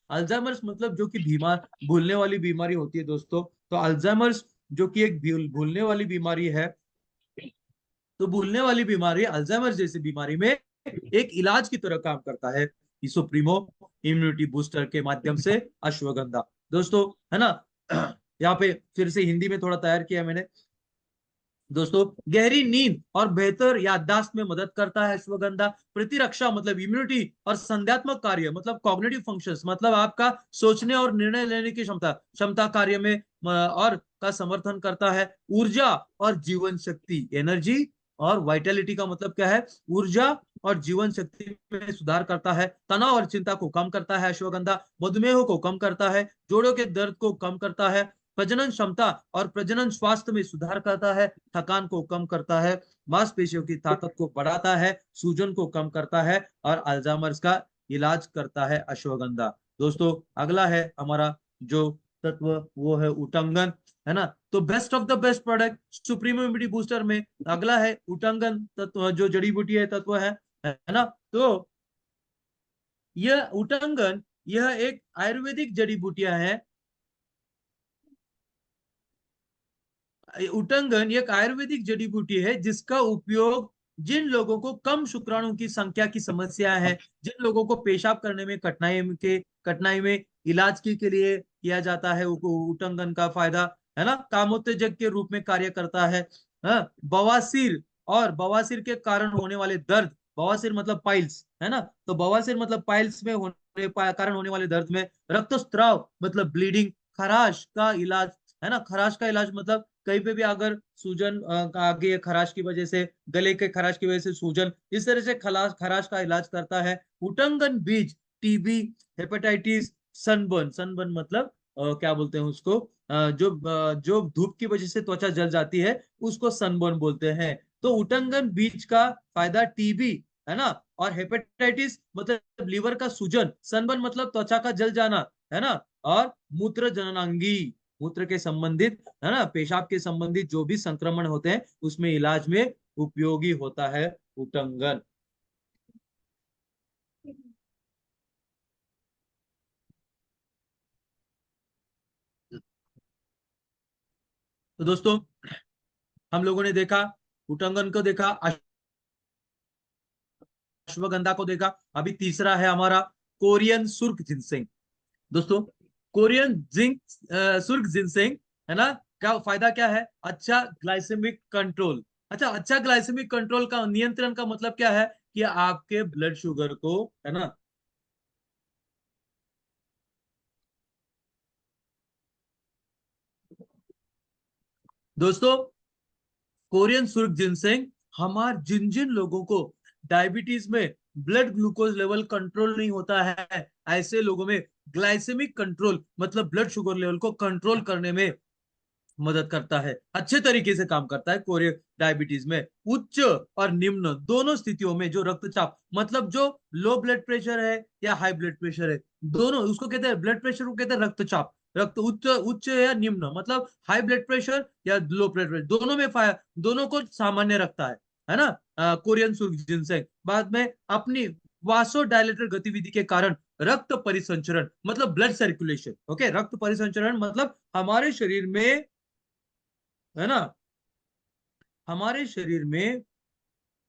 अल्जाइमर्स मतलब जो कि बीमार भूलने वाली बीमारी होती है दोस्तों, तो अल्जाइमर्स जो कि एक भूलने वाली बीमारी है, तो भूलने वाली बीमारी अल्जाइमर जैसी बीमारी में एक इलाज की तरह काम करता है सुप्रीमो इम्यूनिटी बूस्टर के माध्यम से अश्वगंधा। दोस्तों है ना, यहाँ पे फिर से हिंदी में थोड़ा तैयार किया मैंने। दोस्तों, गहरी नींद और बेहतर याददाश्त में मदद करता है अश्वगंधा। प्रतिरक्षा मतलब इम्यूनिटी, और संज्ञात्मक कार्य मतलब कॉग्निटिव फंक्शंस, मतलब आपका सोचने और निर्णय लेने की क्षमता क्षमता कार्य में और का समर्थन करता है। ऊर्जा और जीवन शक्ति, एनर्जी और वाइटलिटी का मतलब क्या है, ऊर्जा और जीवन शक्ति में सुधार करता है। तनाव और चिंता को कम करता है अश्वगंधा। मधुमेह को कम करता है, जोड़ों के दर्द को कम करता है, प्रजनन क्षमता और प्रजनन स्वास्थ्य में सुधार करता है, थकान को कम करता है, मांसपेशियों की ताकत को बढ़ाता है, सूजन को कम करता है, और अल्जाइमर्स का इलाज करता है अश्वगंधा। दोस्तों, अगला है हमारा जो तत्व, वो है उटंगन, है ना। तो best of the best product supreme immunity booster में अगला है उटंगन तत्व, जो जड़ी बूटी है तत्व है ना। तो यह उटंगन, यह एक आयुर्वेदिक जड़ी बूटियां है। उटंगन एक आयुर्वेदिक जड़ी बूटी है जिसका उपयोग जिन लोगों को कम शुक्राणु की संख्या की समस्या है, जिन लोगों को पेशाब करने में कठिनाई में इलाज के लिए किया जाता है, उटंगन का फायदा, है ना, कामोत्तेजक के रूप में कार्य करता है। हाँ, बवासीर और बवासीर के कारण होने वाले दर्द, बवासीर मतलब पाइल्स, है ना, तो बवासीर मतलब पाइल्स में होने कारण होने वाले दर्द में, रक्तस्राव मतलब ब्लीडिंग, खराश का इलाज, है ना, खराश का इलाज मतलब कहीं पे भी अगर सूजन आगे खराश की वजह से, गले के खराश की वजह से सूजन, इस तरह से खराश खराश का इलाज करता है। उटंगन बीज टीबी, हेपेटाइटिस, सनबर्न, सनबर्न मतलब क्या बोलते हैं उसको, जो धूप की वजह से त्वचा जल जाती है उसको सनबर्न बोलते हैं। तो उटंगन बीज का फायदा टीबी, है ना, और हेपेटाइटिस मतलब लीवर का सूजन, सनबर्न मतलब त्वचा का जल जाना, है ना, और मूत्र जननांगी, मूत्र के संबंधित, है ना, पेशाब के संबंधित जो भी संक्रमण होते हैं उसमें इलाज में उपयोगी होता है उटंगन। तो दोस्तों, हम लोगों ने देखा उटंगन को, देखा अश्वगंधा को देखा, अभी तीसरा है हमारा कोरियन सुर्ख जिनसेंग। दोस्तों, कोरियन जिंक सुर्ख जिनसेंग, है ना, क्या फायदा क्या है, अच्छा ग्लाइसेमिक कंट्रोल। अच्छा, अच्छा ग्लाइसेमिक कंट्रोल का नियंत्रण का मतलब क्या है, कि आपके ब्लड शुगर को, है ना, दोस्तों, कोरियन सुर्ख जिनसेंग हमार जिन जिन लोगों को डायबिटीज में ब्लड ग्लूकोज लेवल कंट्रोल नहीं होता है, ऐसे लोगों में ग्लाइसेमिक कंट्रोल मतलब ब्लड शुगर लेवल को कंट्रोल करने में मदद करता है, अच्छे तरीके से काम करता है। कोरियन डायबिटीज में उच्च और निम्न दोनों स्थितियों में जो रक्तचाप, मतलब जो लो ब्लड प्रेशर है या हाई ब्लड प्रेशर है, दोनों उसको कहते हैं, ब्लड प्रेशर को कहते हैं रक्तचाप, रक्त उच्च उच्च या निम्न, मतलब हाई ब्लड प्रेशर या लो ब्लड प्रेशर, दोनों में दोनों को सामान्य रखता है ना। कोरियन जिनसेंग बाद में अपनी वासोडायलेटर गतिविधि के कारण रक्त परिसंचरण मतलब ब्लड सर्कुलेशन, ओके, रक्त परिसंचरण मतलब हमारे शरीर में, है ना, हमारे शरीर में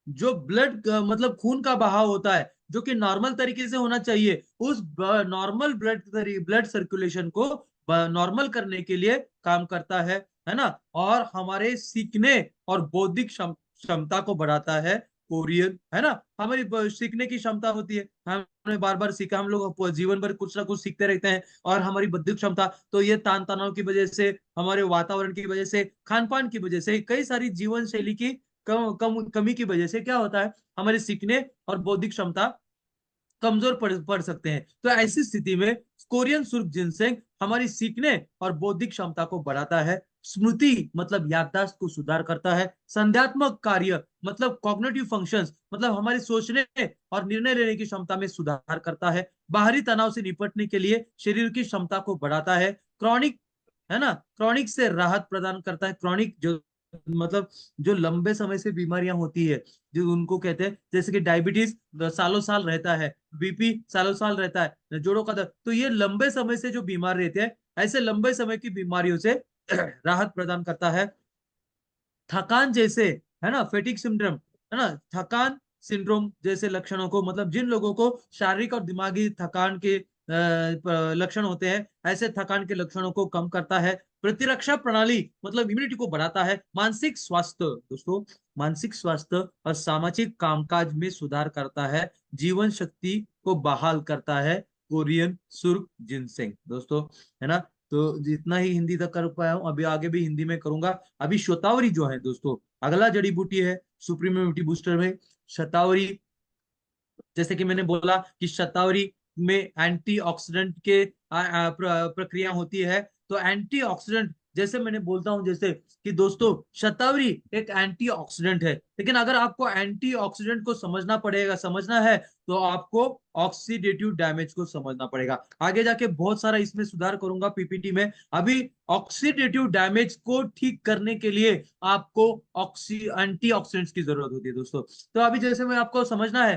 जो ब्लड मतलब खून का बहाव होता है जो कि नॉर्मल तरीके से होना चाहिए, उस नॉर्मल ब्लड सर्कुलेशन को नॉर्मल करने के लिए काम करता है ना, और हमारे सीखने और बौद्धिक क्षमता को बढ़ाता है कोरियन, है ना। हमारी सीखने की क्षमता होती है, हमने बार बार सीखा, हम लोग जीवन भर कुछ ना कुछ सीखते रहते हैं। और हमारी बौद्धिक क्षमता, तो ये तान तनाव की वजह से, हमारे वातावरण की वजह से, खान पान की वजह से, कई सारी जीवन शैली की कमी की वजह से क्या होता है, हमारी सीखने और बौद्धिक क्षमता कमजोर पड़ सकते हैं। तो ऐसी स्थिति में कोरियन सुर्ख जिनसेंग हमारी सीखने और बौद्धिक क्षमता को बढ़ाता है, स्मृति मतलब याददाश्त को सुधार करता है, संध्यात्मक कार्य मतलब कॉग्निटिव फंक्शंस मतलब हमारी सोचने और निर्णय लेने की क्षमता में सुधार करता है, बाहरी तनाव से निपटने के लिए शरीर की क्षमता को बढ़ाता है, क्रॉनिक, है ना, क्रॉनिक से राहत प्रदान करता है। क्रॉनिक जो मतलब जो लंबे समय से बीमारियां होती है, जो उनको कहते हैं, जैसे कि डायबिटीज सालों साल रहता है, बीपी सालों साल रहता है, जोड़ों का दर्द, तो ये लंबे समय से जो बीमार रहते हैं, ऐसे लंबे समय की बीमारियों से राहत प्रदान करता है। थकान जैसे, है ना, फेटिक सिंड्रोम, है ना, थकान सिंड्रोम जैसे लक्षणों को, मतलब जिन लोगों को शारीरिक और दिमागी थकान के लक्षण होते हैं, ऐसे थकान के लक्षणों को कम करता है। प्रतिरक्षा प्रणाली मतलब इम्यूनिटी को बढ़ाता है। मानसिक स्वास्थ्य दोस्तों, मानसिक स्वास्थ्य और सामाजिक कामकाज में सुधार करता है, जीवन शक्ति को बहाल करता है, कोरियन सुर्ख जिनसेंग दोस्तों, है ना। तो जितना ही हिंदी तक कर पाया हूं, अभी आगे भी हिंदी में करूंगा। अभी शतावरी जो है दोस्तों, अगला जड़ी बूटी है सुप्रीम इम्यूनिटी बूस्टर में, शतावरी। जैसे कि मैंने बोला कि शतावरी में एंटीऑक्सीडेंट के प्रक्रिया होती है। तो एंटीऑक्सीडेंट, जैसे मैंने बोलता हूं, जैसे कि दोस्तों शतावरी एक एंटीऑक्सीडेंट है, लेकिन अगर आपको एंटीऑक्सीडेंट को समझना है, तो आपको ऑक्सीडेटिव डैमेज को समझना पड़ेगा। आगे जाके बहुत सारा इसमें सुधार करूंगा पीपीटी में। अभी ऑक्सीडेटिव डैमेज को ठीक करने के लिए आपको एंटीऑक्सीडेंट्स की जरूरत होती है दोस्तों। तो अभी जैसे मैं आपको समझना है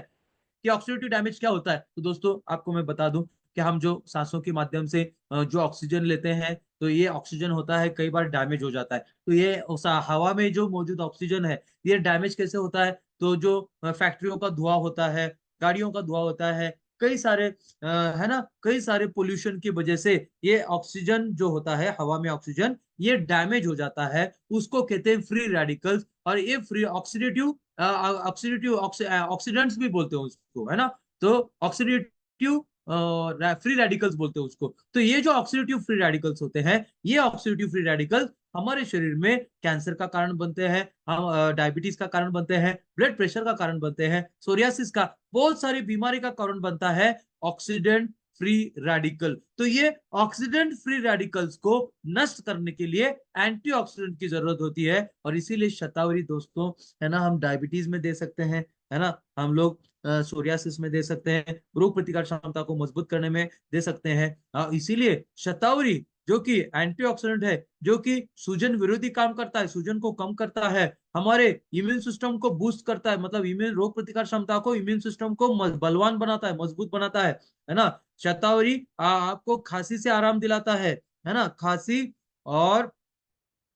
कि ऑक्सीडेटिव डैमेज क्या होता है, तो दोस्तों आपको मैं बता दूं कि हम जो सांसों के माध्यम से जो ऑक्सीजन लेते हैं, तो ये ऑक्सीजन होता है, कई बार डैमेज हो जाता है। तो ये हवा में जो मौजूद ऑक्सीजन है, ये डैमेज कैसे होता है, तो जो फैक्ट्रियों का धुआं होता है, गाड़ियों का धुआं होता है, कई सारे है ना, कई सारे पोल्यूशन की वजह से ये ऑक्सीजन जो होता है, हवा में ऑक्सीजन, ये डैमेज हो जाता है। उसको कहते हैं फ्री रेडिकल्स, और ये फ्री ऑक्सीडेटिव ऑक्सीडेटिव ऑक्सीडेंट्स भी बोलते हैं उसको, है ना। तो ऑक्सीडेटिव फ्री रेडिकल्स बोलते हैं उसको। तो ये जो ऑक्सीडेटिव फ्री रेडिकल्स होते हैं, ये ऑक्सीडेटिव फ्री रेडिकल्स हमारे शरीर में कैंसर का कारण बनते हैं, हम डायबिटीज का कारण बनते हैं, ब्लड प्रेशर का कारण बनते हैं, सोरियासिस का, बहुत सारी बीमारी का कारण बनता है ऑक्सीडेंट फ्री रेडिकल। तो ये ऑक्सीडेंट फ्री रेडिकल्स को नष्ट करने के लिए एंटीऑक्सीडेंट की जरूरत होती है, और इसीलिए शतावरी दोस्तों, है ना, हम डायबिटीज में दे सकते हैं, है ना, हम लोग सोरियासिस में दे सकते हैं, रोग प्रतिकार क्षमता को मजबूत करने में दे सकते हैं। इसीलिए शतावरी जो कि एंटीऑक्सीडेंट है, जो कि सूजन विरोधी काम करता है, सूजन को कम करता है, हमारे इम्यून सिस्टम को बूस्ट करता है, मतलब इम्यून रोग प्रतिकार क्षमता को, इम्यून सिस्टम को बलवान बनाता है, मजबूत बनाता है ना। शतावरी आपको खांसी से आराम दिलाता है ना, खांसी, और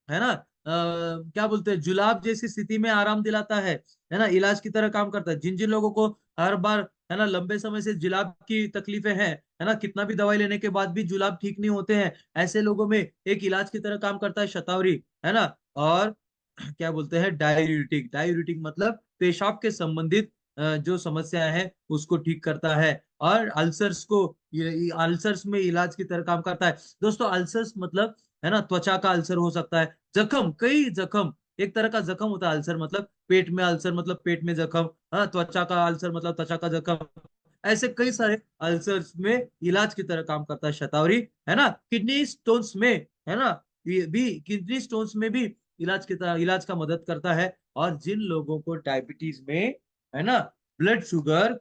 है ना क्या बोलते हैं, जुलाब जैसी स्थिति में आराम दिलाता है ना, इलाज की तरह काम करता है। जिन जिन लोगों को हर बार, है ना, लंबे समय से जुलाब की तकलीफें हैं, है ना, कितना भी दवाई लेने के बाद भी जुलाब ठीक नहीं होते हैं, ऐसे लोगों में एक इलाज की तरह काम करता है शतावरी, है ना। और क्या बोलते हैं, डाययूरेटिक, डाययूरेटिक मतलब पेशाब के संबंधित जो समस्याएं हैं उसको ठीक करता है, और अल्सर्स को, ये अल्सर्स में इलाज की तरह काम करता है दोस्तों। अल्सर्स मतलब, है ना, त्वचा का अल्सर हो सकता है, जख्म, कई जख्म, एक तरह का जख्म होता है अल्सर मतलब, पेट में अल्सर मतलब पेट में जख्म, हाँ, त्वचा का अल्सर मतलब त्वचा का जख्म, ऐसे कई सारे अल्सर्स में इलाज की तरह काम करता है शतावरी, है ना। किडनी स्टोन्स में, है ना, ये भी किडनी स्टोन्स में भी इलाज की तरह, इलाज का मदद करता है। और जिन लोगों को डायबिटीज में, है ना, ब्लड शुगर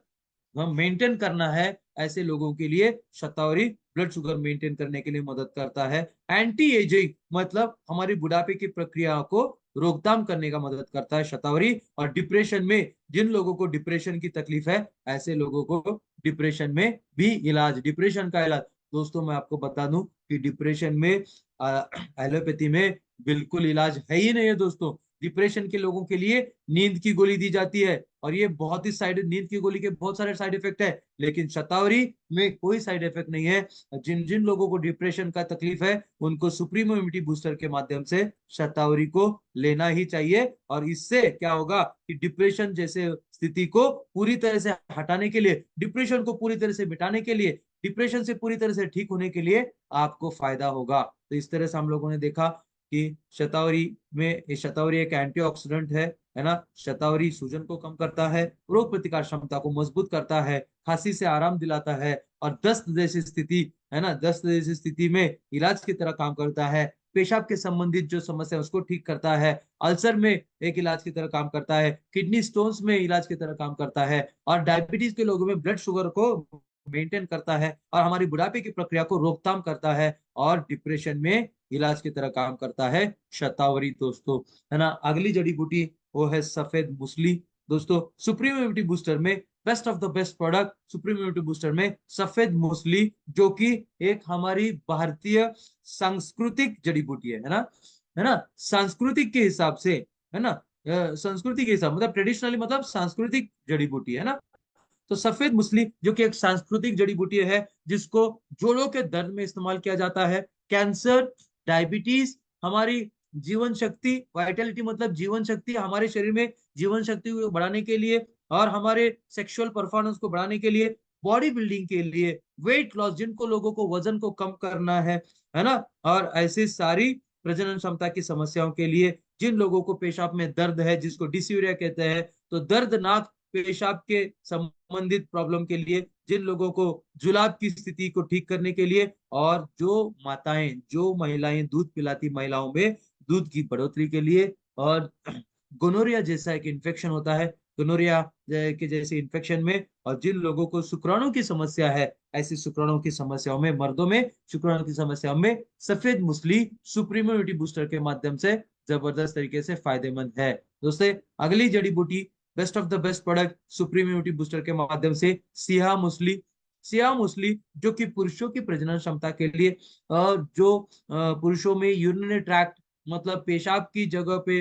मेंटेन करना है, ऐसे लोगों के लिए शतावरी ब्लड शुगर मेंटेन करने के लिए मदद करता है। एंटी एजिंग मतलब हमारी बुढ़ापे की प्रक्रिया को रोकथाम करने का मदद करता है शतावरी। और डिप्रेशन में, जिन लोगों को डिप्रेशन की तकलीफ है, ऐसे लोगों को डिप्रेशन में भी इलाज, डिप्रेशन का इलाज दोस्तों, मैं आपको बता दूं कि डिप्रेशन में एलोपैथी में बिल्कुल इलाज है ही नहीं है दोस्तों। डिप्रेशन के लोगों के लिए नींद की गोली दी जाती है, और ये बहुत ही नींद की गोली के बहुत सारे साइड इफेक्ट है, लेकिन शतावरी में कोई साइड इफेक्ट नहीं है। जिन जिन लोगों को डिप्रेशन का तकलीफ है, उनको सुप्रीम इम्यूनिटी बूस्टर के माध्यम से शतावरी को लेना ही चाहिए। और इससे क्या होगा कि डिप्रेशन जैसे स्थिति को पूरी तरह से हटाने के लिए, डिप्रेशन को पूरी तरह से मिटाने के लिए, डिप्रेशन से पूरी तरह से ठीक होने के लिए आपको फायदा होगा। तो इस तरह से हम लोगों ने देखा कि शतावरी में, ये शतावरी एक एंटीऑक्सीडेंट है ना। शतावरी सूजन को कम करता है, रोग प्रतिकार क्षमता को मजबूत करता है, खांसी से आराम दिलाता है, और दस्त जैसी स्थिति है ना, दस्त जैसी स्थिति में इलाज की तरह काम करता है। पेशाब के संबंधित जो समस्या है उसको ठीक करता है, अल्सर में एक इलाज की तरह काम करता है, किडनी स्टोन्स में इलाज की तरह काम करता है, और डायबिटीज के लोगों में ब्लड शुगर को मेंटेन करता है, और हमारी बुढ़ापे की प्रक्रिया को रोकथाम करता है, और डिप्रेशन में इलाज की तरह काम करता है शतावरी दोस्तों, है ना। अगली जड़ी बूटी वो है सफेद मूसली दोस्तों। सुप्रीम इम्यूनिटी बूस्टर में best of the best product supreme immunity booster में सफेद मूसली, जो कि एक हमारी भारतीय सांस्कृतिक जड़ी बूटी है ना, सांस्कृतिक के हिसाब से, है ना, संस्कृति के हिसाब मतलब ट्रेडिशनली मतलब सांस्कृतिक जड़ी बूटी है ना। तो सफेद मूसली जो कि एक सांस्कृतिक जड़ी बूटी है, जिसको जोड़ों के दर्द में इस्तेमाल किया जाता है, कैंसर, डायबिटीज, हमारी जीवन शक्ति, वाइटलिटी मतलब जीवन शक्ति, हमारे शरीर में जीवन शक्ति को बढ़ाने के लिए, और हमारे सेक्सुअल परफॉर्मेंस को बढ़ाने के लिए, बॉडी बिल्डिंग के लिए, वेट लॉस, जिनको लोगों को वजन को कम करना है ना, और ऐसी सारी प्रजनन क्षमता की समस्याओं के लिए, जिन लोगों को पेशाब में दर्द है जिसको डिस्यूरिया कहते हैं, तो दर्दनाक पेशाब के संबंधित प्रॉब्लम के लिए, जिन लोगों को जुलाब की स्थिति को ठीक करने के लिए, और जो महिलाएं दूध पिलाती महिलाओं में दूध की बढ़ोतरी के लिए, और गोनोरिया जैसा एक इन्फेक्शन होता है, गोनोरिया के जैसे इन्फेक्शन में, और जिन लोगों को शुक्राणु की समस्या है, ऐसी शुक्राणु की समस्याओं में, मर्दों में शुक्राणु की समस्याओं में सफेद मूसली सुप्रीम इम्यूनिटी बूस्टर के माध्यम से जबरदस्त तरीके से फायदेमंद है दोस्तों। अगली जड़ी बूटी best of the best product supreme immunity booster के माध्यम से सिया मूसली। सिया मूसली जो कि पुरुषों की प्रजनन क्षमता के लिए, जो पुरुषों में यूरिनरी ट्रैक्ट मतलब पेशाब की जगह पे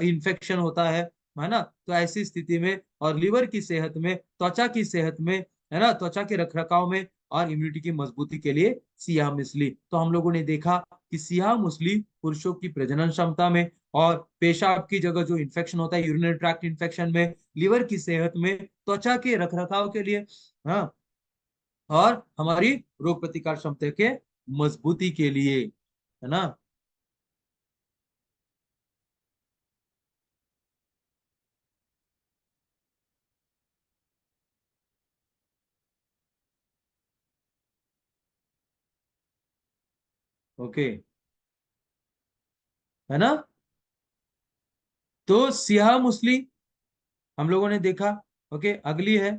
इंफेक्शन होता है ना, तो ऐसी स्थिति में, और लीवर की सेहत में, त्वचा की सेहत में, है ना, त्वचा के रखरखाव में, और इम्यूनिटी की मजबूती के लिए सिया मूसली। तो हम लोगों ने देखा कि सिया मूसली पुरुषों की प्रजनन क्षमता में, और पेशाब की जगह जो इन्फेक्शन होता है यूरिनरी ट्रैक्ट इन्फेक्शन में, लीवर की सेहत में, त्वचा के रखरखाव के लिए, हाँ, और हमारी रोग प्रतिकार क्षमता के मजबूती के लिए, है ना। ओके, है ना। तो सिया मूसली हम लोगों ने देखा। ओके, अगली है,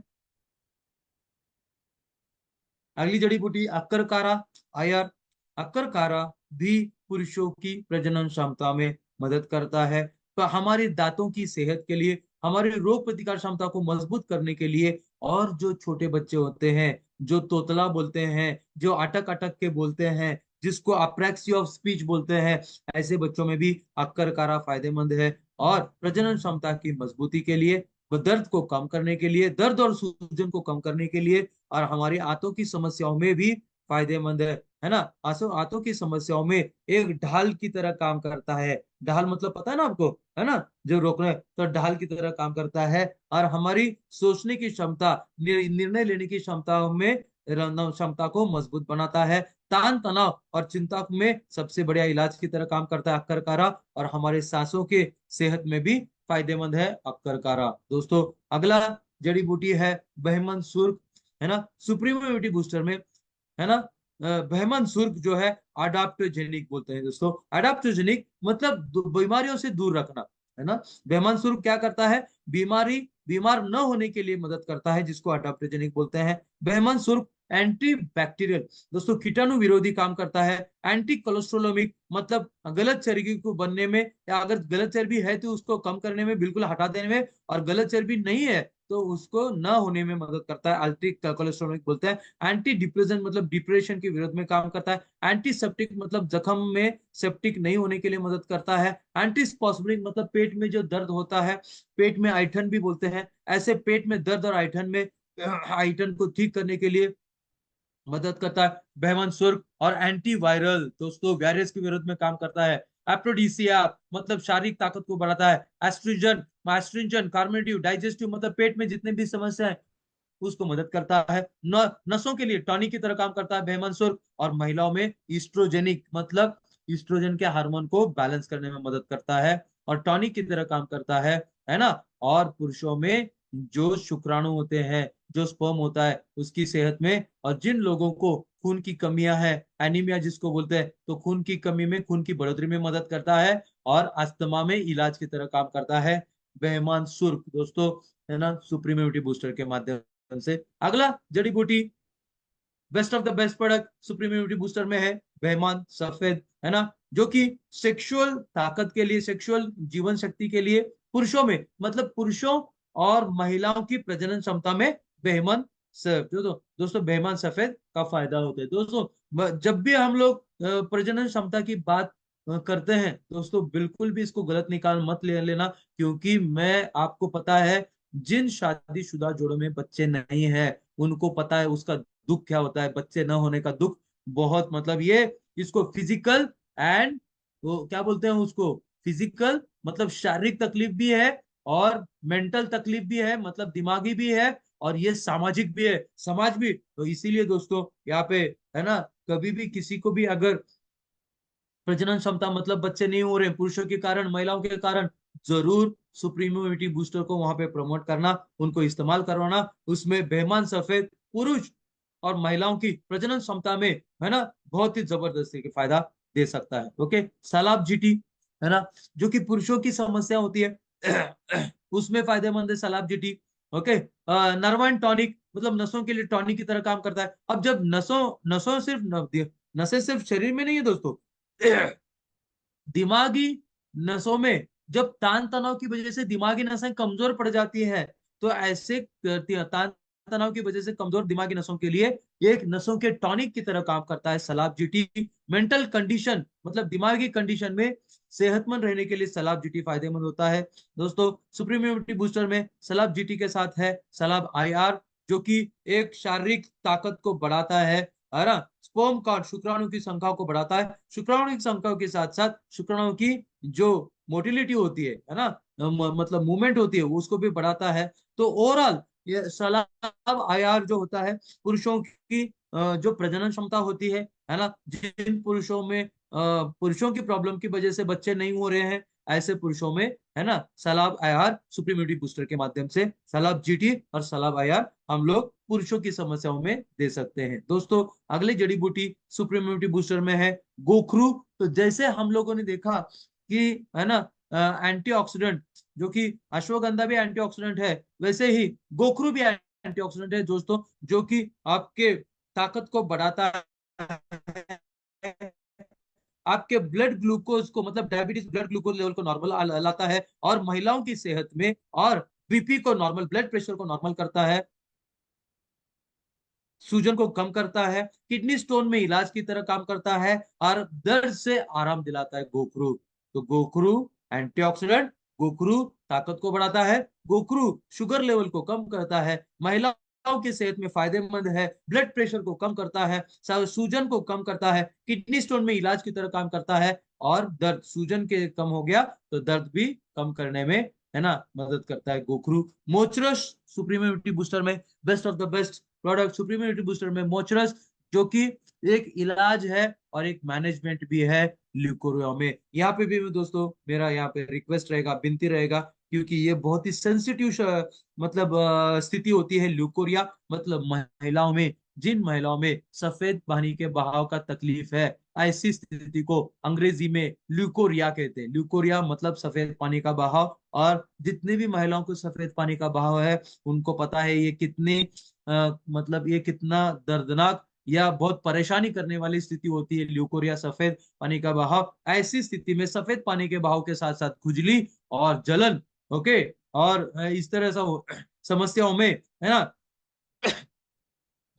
अगली जड़ी बूटी अक्करकारा आयर। अक्करकारा भी पुरुषों की प्रजनन क्षमता में मदद करता है, तो हमारे दांतों की सेहत के लिए, हमारे रोग प्रतिकार क्षमता को मजबूत करने के लिए, और जो छोटे बच्चे होते हैं जो तोतला बोलते हैं, जो अटक अटक के बोलते हैं, जिसको अप्रैक्सी ऑफ स्पीच बोलते हैं, ऐसे बच्चों में भी अक्करकारा फायदेमंद है, और प्रजनन क्षमता की मजबूती के लिए, वो दर्द को कम करने के लिए, दर्द और सूजन को कम करने के लिए, और हमारी आंतों की समस्याओं में भी फायदेमंद है ना। आंतों की समस्याओं में एक ढाल की तरह काम करता है। ढाल मतलब पता है ना आपको, है ना, जो रोकने, तो ढाल की तरह काम करता है, और हमारी सोचने की क्षमता, निर्णय लेने की क्षमता में क्षमता को मजबूत बनाता है। तान तनाव और चिंता में सबसे बढ़िया इलाज की तरह काम करता है अक्करकारा, और हमारे सांसों के सेहत में भी फायदेमंद है अक्करकारा दोस्तों। अगला जड़ी बूटी है बहमन सुर्ख, है ना, सुप्रीम इम्यूनिटी बूस्टर में, है ना। बहमन सुर्ख जो है अडाप्टोजेनिक बोलते हैं दोस्तों। अडाप्टोजेनिक मतलब बीमारियों से दूर रखना, है ना। बहमन सुर्ख क्या करता है, बीमार न होने के लिए मदद करता है, जिसको अडाप्टोजेनिक बोलते हैं। बहमन सुर्ख एंटी बैक्टीरियल दोस्तों, कीटाणु विरोधी काम करता है। एंटी कोलेस्ट्रोलोमिक मतलब गलत चर्बी को बनने में, या अगर गलत चर्बी है तो उसको कम करने में, बिल्कुल हटा देने में, और गलत चर्बी नहीं है तो उसको न होने में मदद करता है, अल्ट्री कोलेस्ट्रोमिक बोलते हैं। एंटी डिप्रेशन मतलब डिप्रेशन के विरोध में काम करता है। एंटी सेप्टिक मतलब जख्म में सेप्टिक नहीं होने के लिए मदद करता है। एंटी स्पॉस्मरिक मतलब पेट में जो दर्द होता है, पेट में ऐठन भी बोलते हैं, ऐसे पेट में दर्द और ऐठन में, ऐठन को ठीक करने के लिए मदद करता है बहमन सुर्ख। और एंटीवायरल दोस्तों, वायरस के विरोध में काम करता है। एप्रोडीसिया मतलब शारीरिक ताकत को बढ़ाता है। एस्ट्रोजन, एस्ट्रिंजन, कार्मेटिव, डाइजेस्टिव मतलब पेट में जितने भी समस्या है उसको मदद करता है। नसों के लिए टॉनिक की तरह काम करता है बेहमानसुर। और महिलाओं में ईस्ट्रोजेनिक मतलब ईस्ट्रोजन के हार्मोन को बैलेंस करने में मदद करता है और टॉनिक की तरह काम करता है ना। और पुरुषों में जो शुक्राणु होते हैं, जो स्पर्म होता है उसकी सेहत में, और जिन लोगों को खून की कमियां है, एनीमिया जिसको बोलते हैं, तो खून की कमी में, खून की बढ़ोतरी में मदद करता है और अस्थमा में इलाज की तरह काम करता है बेहमान सुर्ख दोस्तों, है ना, सुप्रीम इम्यूनिटी बूस्टर के माध्यम से। अगला जड़ी बूटी best of the best product supreme immunity booster में है बेहमान सफेद, है ना, जो कि सेक्सुअल ताकत के लिए, सेक्सुअल जीवन शक्ति के लिए, पुरुषों में मतलब पुरुषों और महिलाओं की प्रजनन क्षमता में बेहमान दोस्तों बेहमान सफेद का फायदा होता है दोस्तों। जब भी हम लोग प्रजनन क्षमता की बात करते हैं दोस्तों, बिल्कुल भी इसको गलत निकाल मत ले लेना, क्योंकि मैं आपको पता है जिन शादीशुदा जोड़ों में बच्चे नहीं है उनको पता है उसका दुख क्या होता है, बच्चे न होने का दुख। बहुत मतलब ये इसको फिजिकल एंड वो क्या बोलते हैं उसको, फिजिकल मतलब शारीरिक तकलीफ भी है और मेंटल तकलीफ भी है मतलब दिमागी भी है, और ये सामाजिक भी है, समाज भी। तो इसीलिए दोस्तों यहाँ पे, है ना, कभी भी किसी को भी अगर प्रजनन क्षमता मतलब बच्चे नहीं हो रहे पुरुषों के कारण, महिलाओं के कारण, जरूर सुप्रीम इम्यूनिटी बूस्टर को वहां पे प्रमोट करना, उनको इस्तेमाल करवाना। उसमें बेहमान सफेद पुरुष और महिलाओं की प्रजनन क्षमता में, है ना, बहुत ही जबरदस्ती के फायदा दे सकता है। ओके, सलाब जीटी, है ना, जो कि पुरुषों की समस्या होती है उसमें फायदेमंद है सलाब जीटी। ओके, नर्वाइन टॉनिक मतलब नसों के लिए टॉनिक की तरह काम करता है। अब जब नसों नसों सिर्फ नसें सिर्फ शरीर में नहीं है दोस्तों, दिमागी नसों में जब तान तनाव की वजह से दिमागी नसें कमजोर पड़ जाती है, तो ऐसे तान तनाव की वजह से कमजोर दिमागी नसों के लिए एक नसों के टॉनिक की तरह काम करता है सलाब जीटी। मेंटल कंडीशन मतलब दिमागी कंडीशन में सेहतमंद रहने के लिए सलाब जीटी फायदेमंद होता है दोस्तों। सुप्रीम इम्यूनिटी बूस्टर में सलाब जीटी के साथ है सलाब आईआर, जो कि एक शारीरिक ताकत को बढ़ाता है ना, स्पर्म काउंट शुक्राणु की संख्या को बढ़ाता है, शुक्राणु की संख्या के साथ साथ शुक्राणु की जो मोटिलिटी होती है ना, मतलब मूवमेंट होती है उसको भी बढ़ाता है। तो ओवरऑल ये सलाब आईआर जो होता है पुरुषों की जो प्रजनन क्षमता होती है ना, जिन पुरुषों में पुरुषों की प्रॉब्लम की वजह से बच्चे नहीं हो रहे हैं, ऐसे पुरुषों में, है ना, सलाब आईआर सुप्रीम इम्यूनिटी बूस्टर के माध्यम से, सलाब जीटी और सलाब आईआर हम लोग पुरुषों की समस्याओं में दे सकते हैं दोस्तों। अगली जड़ी बूटी सुप्रीम इम्यूनिटी बूस्टर में है गोखरू। तो जैसे हम लोगों ने देखा कि, है ना, एंटीऑक्सीडेंट, जो कि अश्वगंधा भी एंटीऑक्सीडेंट है, वैसे ही गोखरू भी एंटीऑक्सीडेंट है दोस्तों, जो कि आपके ताकत को बढ़ाता है, आपके ब्लड ग्लूकोज को मतलब डायबिटीज ब्लड ग्लूकोज लेवल को नॉर्मल लाता है, और महिलाओं की सेहत में और बीपी को नॉर्मल, ब्लड प्रेशर को नॉर्मल करता है, सूजन को कम करता है, किडनी स्टोन में इलाज की तरह काम करता है, और दर्द से आराम दिलाता है गोखरू। तो गोखरू एंटीऑक्सीडेंट, गोखरू ताकत को बढ़ाता है, गोखरू शुगर लेवल को कम करता है, महिलाओं की सेहत में फायदेमंद है, ब्लड प्रेशर को कम करता है, सूजन को कम करता है, किडनी स्टोन में इलाज की तरह काम करता है, और दर्द सूजन के कम हो गया तो दर्द भी कम करने में, है ना, मदद करता है गोखरू। मोचरस सुप्रीम इम्यूनिटी बूस्टर में best of the best product supreme immunity booster में मोचरस, जो कि एक इलाज है और एक मैनेजमेंट भी है ल्यूकोरिया में। यहाँ पे भी दोस्तों मेरा यहाँ पे रिक्वेस्ट रहेगा, विनती रहेगा, क्योंकि ये बहुत ही सेंसिटिव मतलब स्थिति होती है ल्यूकोरिया, मतलब महिलाओं में, जिन महिलाओं में सफेद पानी के बहाव का तकलीफ है, ऐसी स्थिति को अंग्रेजी में ल्यूकोरिया कहते हैं। ल्यूकोरिया मतलब सफेद पानी का बहाव, और जितनी भी महिलाओं को सफेद पानी का बहाव है उनको पता है ये कितनी मतलब ये कितना दर्दनाक या बहुत परेशानी करने वाली स्थिति होती है ल्यूकोरिया, सफेद पानी का बहाव। ऐसी स्थिति में सफेद पानी के बहाव के साथ साथ खुजली और जलन, ओके, और इस तरह से समस्याओं में, है ना,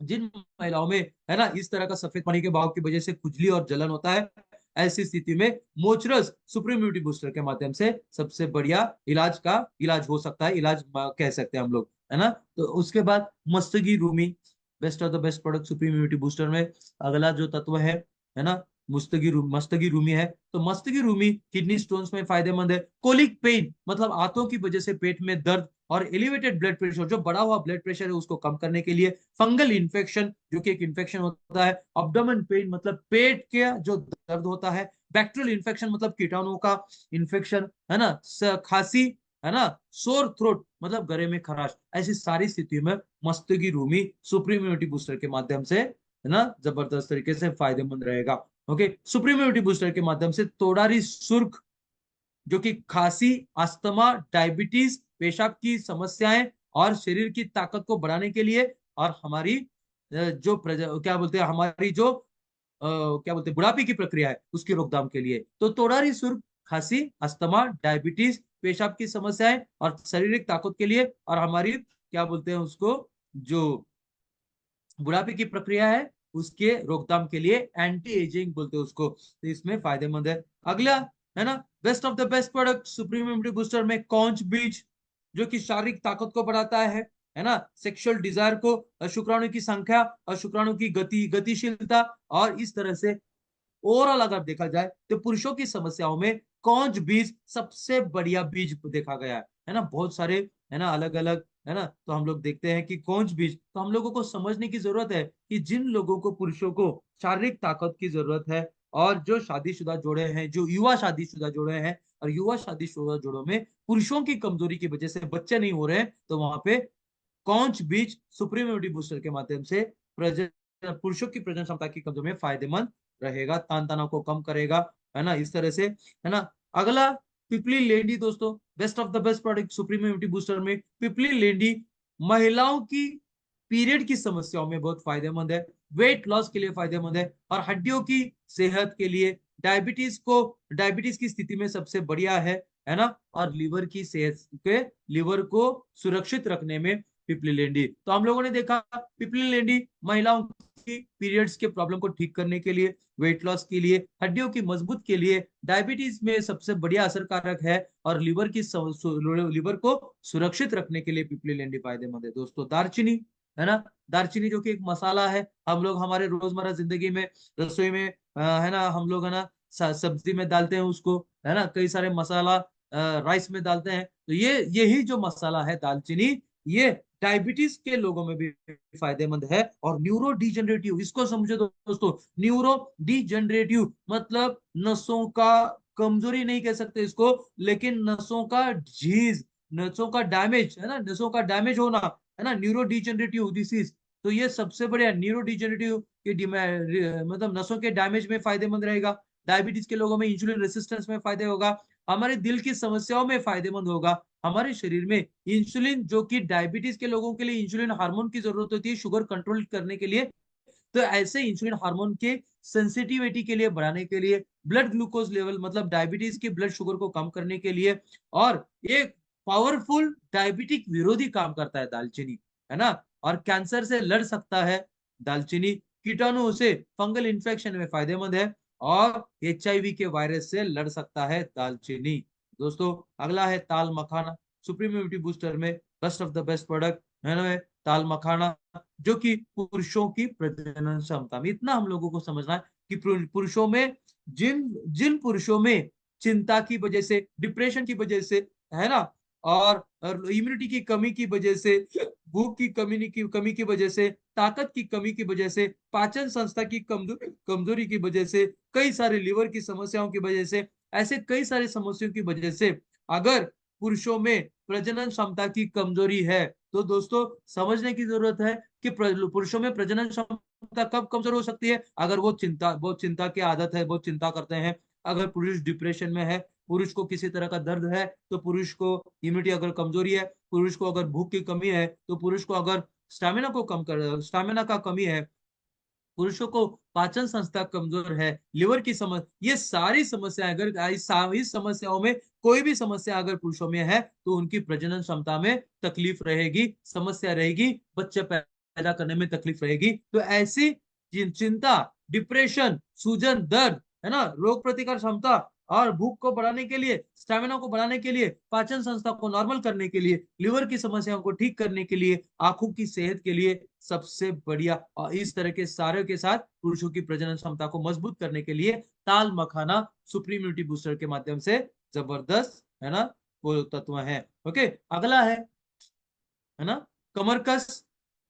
जिन महिलाओं में, है ना, इस तरह का सफेद पानी के बहाव की वजह से खुजली और जलन होता है, ऐसी स्थिति में मोचरस सुप्रीम इम्यूनिटी बूस्टर के माध्यम से सबसे बढ़िया इलाज हो सकता है, इलाज कह सकते हैं हम लोग, है ना। तो उसके बाद मस्तगी रूमी best of the best product supreme immunity booster में। अगला जो तत्व है ना, मस्तगी रूमी है, तो मस्तगी रूमी किडनी स्टोन्स में फायदेमंद है। कोलिक पेन मतलब आंतों की वजह से पेट में दर्द और एलिवेटेड ब्लड प्रेशर, जो बढ़ा हुआ ब्लड प्रेशर है उसको कम करने के लिए। फंगल इन्फेक्शन जो कि एक इन्फेक्शन होता है। अब्डोमेन पेन मतलब पेट के जो दर्द होता है। बैक्टीरियल इन्फेक्शन मतलब कीटाणुओं का इन्फेक्शन, है ना। खांसी, है ना। सोर थ्रोट मतलब गले में खराश, ऐसी सारी स्थितियों में मस्तगी रूमी सुप्रीम इम्यूनिटी बूस्टर के माध्यम से, है ना, जबरदस्त तरीके से फायदेमंद रहेगा। ओके, सुप्रीम इम्यूनिटी बूस्टर के माध्यम से तोड़ारी सुर्ख जो कि खांसी, अस्थमा, डायबिटीज, पेशाब की समस्याएं और शरीर की ताकत को बढ़ाने के लिए, और हमारी क्या बोलते हैं, हमारी जो क्या बोलते हैं बुढ़ापे की प्रक्रिया है उसकी रोकथाम के लिए। तो तोड़ारी सुर्ख खांसी, अस्थमा, डायबिटीज, पेशाब की समस्याएं और शारीरिक ताकत के लिए, और हमारी क्या बोलते हैं उसको, जो बुढ़ापे की प्रक्रिया है उसके रोकथाम के लिए, एंटी एजिंग बोलते हैं उसको, तो इसमें फायदेमंद है। अगला, है ना, best of the best product supreme immunity booster में कॉन्च बीज जो कि शारीरिक ताकत को बढ़ाता है ना, सेक्सुअल डिजायर को, शुक्राणु की संख्या और शुक्राणु की गतिशीलता, और इस तरह से ओवरऑल अगर देखा जाए तो पुरुषों की समस्याओं में कौन बीज सबसे बढ़िया बीज देखा गया है ना। बहुत सारे, है ना, अलग अलग, है ना, तो हम लोग देखते हैं कि कौन बीज, तो हम लोगों को समझने की जरूरत है कि जिन लोगों को, पुरुषों को शारीरिक ताकत की जरूरत है, और जो शादीशुदा जोड़े हैं, जो युवा शादीशुदा जोड़े हैं, और युवा शादीशुदा जोड़ों में पुरुषों की कमजोरी की वजह से बच्चे नहीं हो रहे हैं, तो वहां पे कौन बीज सुप्रीम इम्यूनिटी बूस्टर के माध्यम से पुरुषों की प्रजनन क्षमता की कमजोरी में फायदेमंद रहेगा, तान तनाव को कम करेगा, है ना, इस तरह से, है ना। अगला, पिपली लेंडी दोस्तों, best of the best product supreme immunity booster में पिपली लेंडी महिलाओं की पीरियड की समस्याओं में बहुत फायदेमंद है, वेट लॉस के लिए फायदेमंद है, और हड्डियों की सेहत के लिए, डायबिटीज की स्थिति में सबसे बढ़िया है ना, और लीवर की सेहत के, लीवर को सुरक्षित रखने में पिपली लेंडी। तो हम लोगों ने देखा पिपली लेंडी महिलाओं की पीरियड्स के प्रॉब्लम को ठीक करने के लिए, वेट लॉस के लिए, हड्डियों की मजबूत के लिए, डायबिटीज में सबसे बढ़िया असरकारक है, और लीवर को सुरक्षित रखने के लिए पिपली लेंडी फायदेमंद है दोस्तों। दालचीनी, है ना, दालचीनी जो कि एक मसाला है, हम लोग हमारे रोजमर्रा जिंदगी में, रसोई में, है ना, हम लोग, है ना, सब्जी में डालते हैं उसको, है ना, कई सारे मसाला राइस में डालते हैं, तो यही जो मसाला है दालचीनी, ये डायबिटीज के लोगों में भी फायदेमंद है। और न्यूरो डिजेनरेटिव, इसको समझो दोस्तों, न्यूरो डिजेनरेटिव मतलब नसों का, कमजोरी नहीं कह सकते इसको, लेकिन नसों का झीज, नसों का डैमेज, है ना, नसों का डैमेज होना, है ना, न्यूरो डिजेनरेटिव डिसीज, तो ये सबसे बढ़िया न्यूरो डिजेनरेटिव के मतलब नसों के डैमेज में फायदेमंद रहेगा। डायबिटीज के लोगों में इंसुलिन रेसिस्टेंस में फायदे होगा, हमारे दिल की समस्याओं में फायदेमंद होगा, हमारे शरीर में इंसुलिन, जो कि डायबिटीज के लोगों के लिए इंसुलिन हार्मोन की जरूरत होती है शुगर कंट्रोल करने के लिए, तो ऐसे इंसुलिन हार्मोन के सेंसिटिविटी के लिए, बढ़ाने के लिए, ब्लड ग्लूकोज लेवल मतलब डायबिटीज की ब्लड शुगर को कम करने के लिए, और एक पावरफुल डायबिटिक विरोधी काम करता है दालचीनी, है ना, और कैंसर से लड़ सकता है दालचीनी, कीटाणुओं से, फंगल इन्फेक्शन में फायदेमंद है, और HIV के वायरस से लड़ सकता है दालचीनी दोस्तों। अगला है ताल मखाना, सुप्रीम इम्यूनिटी बूस्टर में best of the best product, है ना, ताल मखाना, जो कि पुरुषों की प्रजनन क्षमता में, इतना हम लोगों को समझना है कि पुरुषों में, जिन जिन पुरुषों में चिंता की वजह से, डिप्रेशन की वजह से, है ना, और इम्यूनिटी की कमी की वजह से, भूख की कमी की वजह से, ताकत की कमी की वजह से, पाचन संस्था की कमजोरी की वजह से, कई सारे लीवर की समस्याओं की वजह से, ऐसे कई सारी समस्याओं की वजह से अगर पुरुषों में प्रजनन क्षमता की कमजोरी है, तो दोस्तों समझने की जरूरत है कि पुरुषों में प्रजनन क्षमता कब कमजोर हो सकती है, अगर बहुत चिंता की आदत है, बहुत चिंता करते हैं, अगर पुरुष डिप्रेशन में है, पुरुष को किसी तरह का दर्द है, तो पुरुष को इम्यूनिटी अगर कमजोरी है, पुरुष को अगर भूख की कमी है, तो पुरुष को अगर स्टामिना का कमी है, पुरुषों को पाचन संस्था कमजोर है, लिवर की समस्या, ये सारी समस्याएं अगर इस समस्याओं में कोई भी समस्या अगर पुरुषों में है, तो उनकी प्रजनन क्षमता में तकलीफ रहेगी, समस्या रहेगी, बच्चे पैदा करने में तकलीफ रहेगी। तो ऐसी चिंता, डिप्रेशन, सूजन, दर्द, है ना, रोग प्रतिकार क्षमता, और भूख को बढ़ाने के लिए, स्टेमिना को बढ़ाने के लिए, पाचन संस्था को नॉर्मल करने के लिए, लिवर की समस्याओं को ठीक करने के लिए, आंखों की सेहत के लिए सबसे बढ़िया। और इस तरह के सारे के साथ पुरुषों की प्रजनन क्षमता को मजबूत करने के लिए ताल मखाना सुप्रीम इम्यूनिटी बूस्टर के माध्यम से जबरदस्त, है ना, वो तत्व है। ओके, अगला है ना, कमरकस,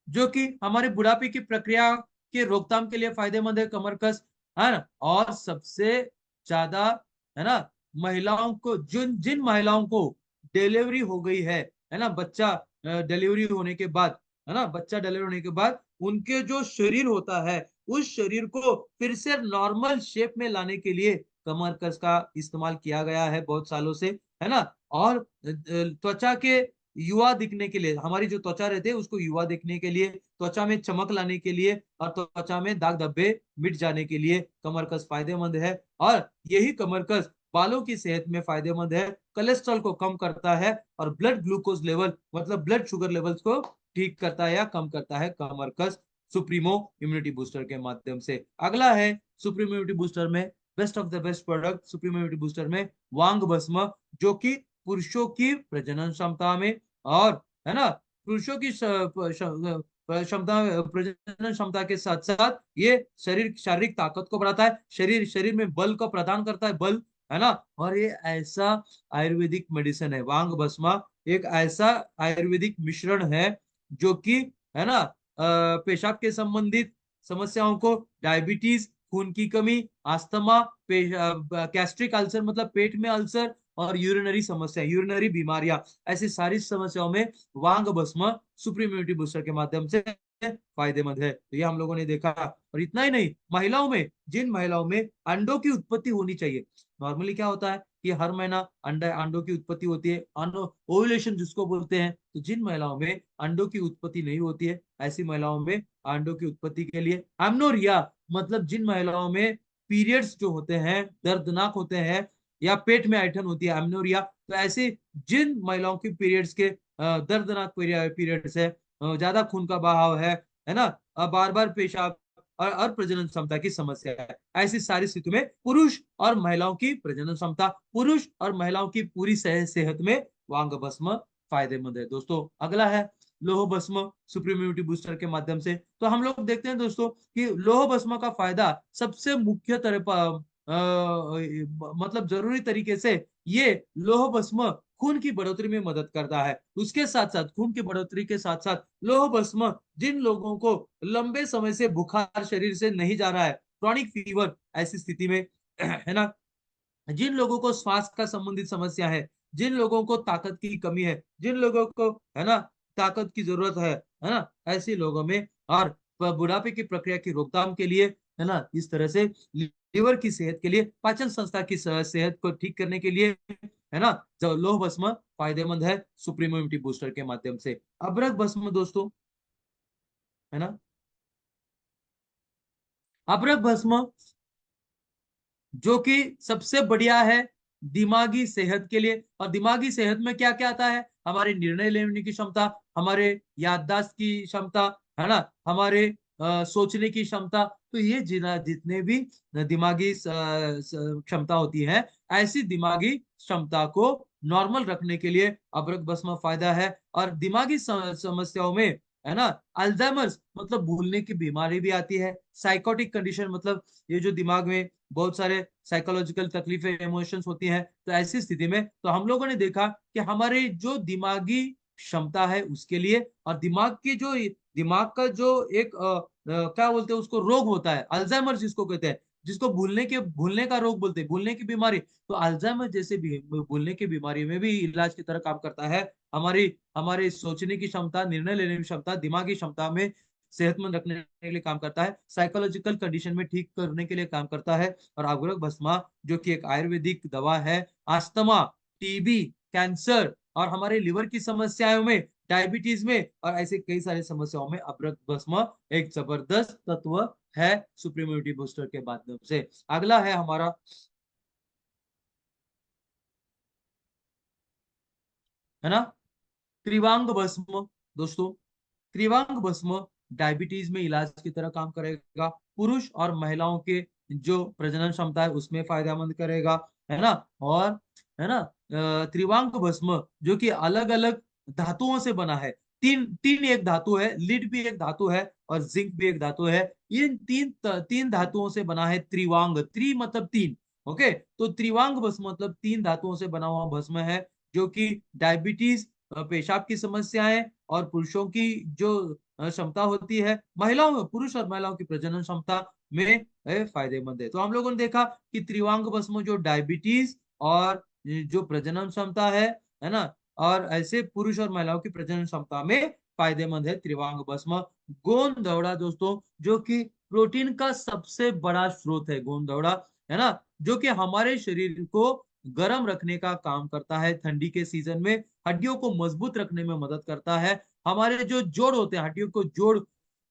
जो कि हमारे बुढ़ापे की प्रक्रिया के रोकथाम के लिए फायदेमंद है कमरकस, है ना। और सबसे ज्यादा, है ना, महिलाओं को, जिन जिन महिलाओं को डिलीवरी हो गई है ना, बच्चा डिलीवरी होने के बाद, है ना, बच्चा डिलीवरी होने के बाद उनके जो शरीर होता है, उस शरीर को फिर से नॉर्मल शेप में लाने के लिए कमरकस का इस्तेमाल किया गया है बहुत सालों से, है ना। और त्वचा के युवा दिखने के लिए, हमारी जो त्वचा रहती है उसको युवा दिखने के लिए, त्वचा में चमक लाने के लिए और त्वचा में दाग धब्बे मिट जाने के लिए कमरकस फायदेमंद है। और यही कमरकस बालों की सेहत में फायदेमंद है, कोलेस्ट्रॉल को कम करता है और ब्लड ग्लूकोज लेवल, मतलब ब्लड शुगर लेवल्स को ठीक करता है या कम करता है कमरकस सुप्रीमो इम्यूनिटी बूस्टर के माध्यम से। अगला है सुप्रीमो इम्यूनिटी बूस्टर में best of the best product, supremo immunity booster में वांग भस्म, जो कि पुरुषों की प्रजनन क्षमता में, और, है ना, पुरुषों की क्षमता, प्रजनन क्षमता के साथ साथ ये शरीर, शारीरिक ताकत को बढ़ाता है, शरीर शरीर में बल को प्रदान करता है, बल, है ना। और ये ऐसा आयुर्वेदिक मेडिसिन है, वांग भस्मा एक ऐसा आयुर्वेदिक मिश्रण है जो कि, है ना, पेशाब के संबंधित समस्याओं को, डायबिटीज, खून की कमी, अस्थमा, गैस्ट्रिक अल्सर मतलब पेट में अल्सर, और यूरिनरी समस्या, यूरिनरी बीमारियां, ऐसी सारी समस्याओं में वांग भस्म सुप्रीम इम्यूनिटी बूस्टर के माध्यम से फायदेमंद है। तो ये हम लोगों ने देखा। और इतना ही नहीं, महिलाओं में, जिन महिलाओं में अंडों की उत्पत्ति होनी चाहिए, नॉर्मली क्या होता है कि हर महीना अंडों की उत्पत्ति होती है, ओव्यूलेशन जिसको बोलते हैं, तो जिन महिलाओं में अंडों की उत्पत्ति नहीं होती है, ऐसी महिलाओं में अंडों की उत्पत्ति के लिए एमनोरिया, मतलब जिन महिलाओं में पीरियड्स जो होते हैं दर्दनाक होते हैं, या पेट में ऐठन होती है, एमनोरिया, तो ऐसे जिन महिलाओं की पीरियड्स के दर्दनाक पीरियड्स है, ज्यादा खून का बहाव है ना, बार बार पेशाब और प्रजनन क्षमता की समस्या है, ऐसी सारी स्थिति में पुरुष और महिलाओं की प्रजनन क्षमता, पुरुष और महिलाओं की पूरी सेहत में वांग भस्म फायदेमंद है। दोस्तों, अगला है लोह भस्म सुप्रीम इम्यूनिटी बूस्टर के माध्यम से। तो हम लोग देखते हैं दोस्तों कि लोह भस्म का फायदा सबसे मुख्य तरह पर, मतलब जरूरी तरीके से, ये लोह भस्म खून की बढ़ोतरी में मदद करता है। उसके साथ साथ, खून की बढ़ोतरी के साथ साथ, लोह भस्म जिन लोगों को लंबे समय से बुखार शरीर से नहीं जा रहा है, क्रॉनिक फीवर, ऐसी स्थिति में, है ना, जिन लोगों को श्वास का संबंधित समस्या है, जिन लोगों को ताकत की कमी है, जिन लोगों को, है ना, ताकत की जरूरत है ना, ऐसे लोगों में, और बुढ़ापे की प्रक्रिया की रोकथाम के लिए, है ना, इस तरह से लिवर की सेहत के लिए, पाचन संस्था की सेहत को ठीक करने के लिए, है ना, जो लोह भस्म फायदेमंद है सुप्रीमो इम्यूनिटी बूस्टर के माध्यम से। अबरक भस्म दोस्तों, है ना, अबरक भस्म जो कि सबसे बढ़िया है दिमागी सेहत के लिए। और दिमागी सेहत में क्या क्या आता है, हमारे निर्णय लेने की क्षमता, हमारे याददाश्त की क्षमता, है ना, हमारे सोचने की क्षमता। तो ये जितने भी दिमागी क्षमता होती है, ऐसी दिमागी क्षमता को नॉर्मल रखने के लिए अबरक भस्म फायदा है। और दिमागी समस्याओं में, है ना, अल्जाइमर्स मतलब भूलने की बीमारी भी आती है, साइकोटिक कंडीशन मतलब ये जो दिमाग में बहुत सारे साइकोलॉजिकल तकलीफें, इमोशंस होती हैं, तो ऐसी स्थिति में तो हम लोगों ने देखा कि हमारे जो दिमागी क्षमता है उसके लिए, और दिमाग का जो एक क्या बोलते हैं उसको, रोग होता है अल्जाइमर जिसको कहते हैं, जिसको भूलने का रोग बोलते हैं, भूलने की बीमारी, तो अल्जाइमर जैसे भी भूलने की बीमारी में भी इलाज की तरह काम करता है। हमारी हमारे सोचने की क्षमता, निर्णय लेने की क्षमता, दिमागी क्षमता में सेहतमंद रखने के लिए काम करता है, साइकोलॉजिकल कंडीशन में ठीक करने के लिए काम करता है। और अगुरक भस्मा जो कि एक आयुर्वेदिक दवा है, अस्थमा, टीबी, कैंसर और हमारे लिवर की समस्याओं में, डायबिटीज में और ऐसे कई सारी समस्याओं में अबरक भस्म एक जबरदस्त तत्व है सुप्रीम इम्यूनिटी बूस्टर के माध्यम से। अगला है हमारा, है ना, त्रिवांग भस्म। दोस्तों, त्रिवांग भस्म डायबिटीज में इलाज की तरह काम करेगा, पुरुष और महिलाओं के जो प्रजनन क्षमता है उसमें फायदेमंद करेगा, है ना। और है ना त्रिवांग भस्म जो कि अलग अलग धातुओं से बना है। तीन तीन एक धातु है, लीड भी एक धातु है और जिंक भी एक धातु है। इन तीन धातुओं से बना है त्रिवांग। त्रि मतलब तीन। ओके, तो त्रिवांग भस्म मतलब तीन धातुओं से बना हुआ भस्म है, जो कि डायबिटीज, पेशाब की समस्याएं और पुरुषों की जो क्षमता होती है, महिलाओं में, पुरुष और महिलाओं की प्रजनन क्षमता में फायदेमंद है। तो हम लोगों ने देखा कि त्रिवांग भस्म जो डायबिटीज और जो प्रजनन क्षमता है ना, और ऐसे पुरुष और महिलाओं की प्रजनन क्षमता में फायदेमंद है त्रिवांग भस्म। गोंद दौड़ा दोस्तों, जो कि प्रोटीन का सबसे बड़ा स्रोत है, गोंद दौड़ा, है ना, जो कि हमारे शरीर को गर्म रखने का काम करता है। ठंडी के सीजन में हड्डियों को मजबूत रखने में मदद करता है। हमारे जो जोड़ होते हैं, हड्डियों को जोड़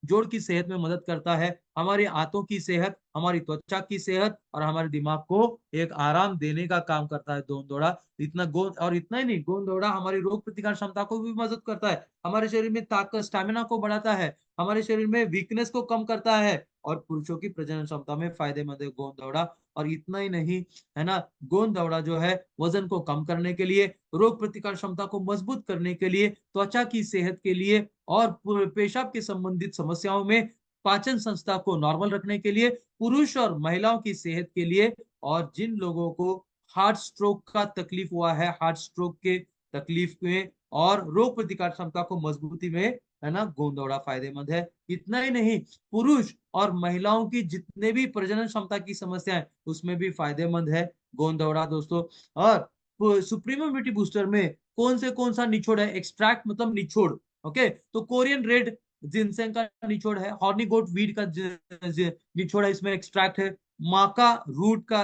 जोड़ की सेहत में मदद करता है। हमारी आंतों की सेहत, हमारी त्वचा की सेहत और हमारे दिमाग को एक आराम देने का काम करता है गोंद दौड़ा। इतना गोंद, और इतना ही नहीं, गोंद दौड़ा हमारी रोग प्रतिकार क्षमता को भी मदद करता है, हमारे शरीर में ताकत, स्टैमिना को बढ़ाता है, हमारे शरीर में वीकनेस को कम करता है और पुरुषों की प्रजनन क्षमता में फायदेमंद है गोंद दौड़ा। और इतना ही नहीं, है ना, गोंद दौड़ा जो है वजन को कम करने के लिए, रोग प्रतिकार क्षमता को मजबूत करने के लिए, त्वचा की सेहत के लिए और पेशाब के संबंधित समस्याओं में, पाचन संस्था को नॉर्मल रखने के लिए, पुरुष और महिलाओं की सेहत के लिए, और जिन लोगों को हार्ट स्ट्रोक का तकलीफ हुआ है, हार्ट स्ट्रोक के तकलीफ में और रोग प्रतिकार क्षमता को मजबूती में, है ना, गोंद दौड़ा फायदेमंद है। इतना ही नहीं, पुरुष और महिलाओं की जितने भी प्रजनन क्षमता की समस्या है उसमें भी फायदेमंद है गोंद दौड़ा दोस्तों। और सुप्रीम इम्यूनिटी बूस्टर में कौन सा निचोड़ है, एक्सट्रैक्ट मतलब निचोड़। ओके, तो कोरियन रेड जिनसेंग का निचोड़ है, हॉर्नी गोट वीड का निचोड़ है, इसमें एक्सट्रैक्ट है। माका रूट का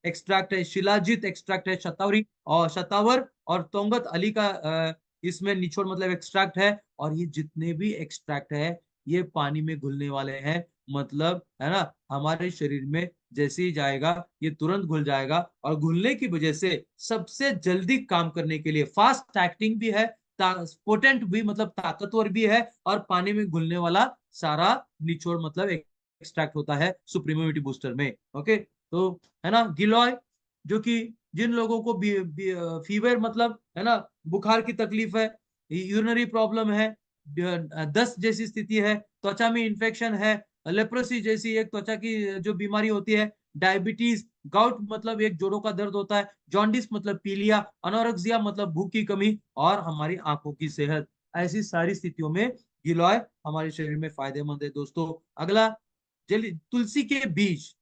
एक्सट्रैक्ट है, शिलाजीत एक्सट्रैक्ट है, शतावरी और शतावर और तोंगत अली का इसमें निचोड़ मतलब एक्सट्रैक्ट है। और ये जितने भी एक्सट्रैक्ट है ये पानी में घुलने वाले हैं, मतलब, है ना, हमारे शरीर में जैसे ही जाएगा ये तुरंत घुल जाएगा, और घुलने की वजह से सबसे जल्दी काम करने के लिए फास्ट एक्टिंग भी है, पोटेंट भी मतलब ताकतवर भी है, और पानी में घुलने वाला सारा निचोड़ मतलब एक्सट्रैक्ट होता है सुप्रीम इम्यूनिटी बूस्टर में। ओके, तो है ना गिलॉय, जो कि जिन लोगों को फीवर मतलब, है ना, बुखार की तकलीफ है, यूरिनरी प्रॉब्लम है, दस्त जैसी स्थिति है, त्वचा में इंफेक्शन है, लेप्रोसी जैसी एक त्वचा की जो बीमारी होती है, डायबिटीज, गाउट मतलब एक जोड़ों का दर्द होता है, जॉन्डिस मतलब पीलिया, अनोरेक्सिया मतलब भूख की कमी, और हमारी आंखों की सेहत, ऐसी सारी स्थितियों में गिलॉय हमारे शरीर में फायदेमंद है दोस्तों। अगला, तुलसी के बीज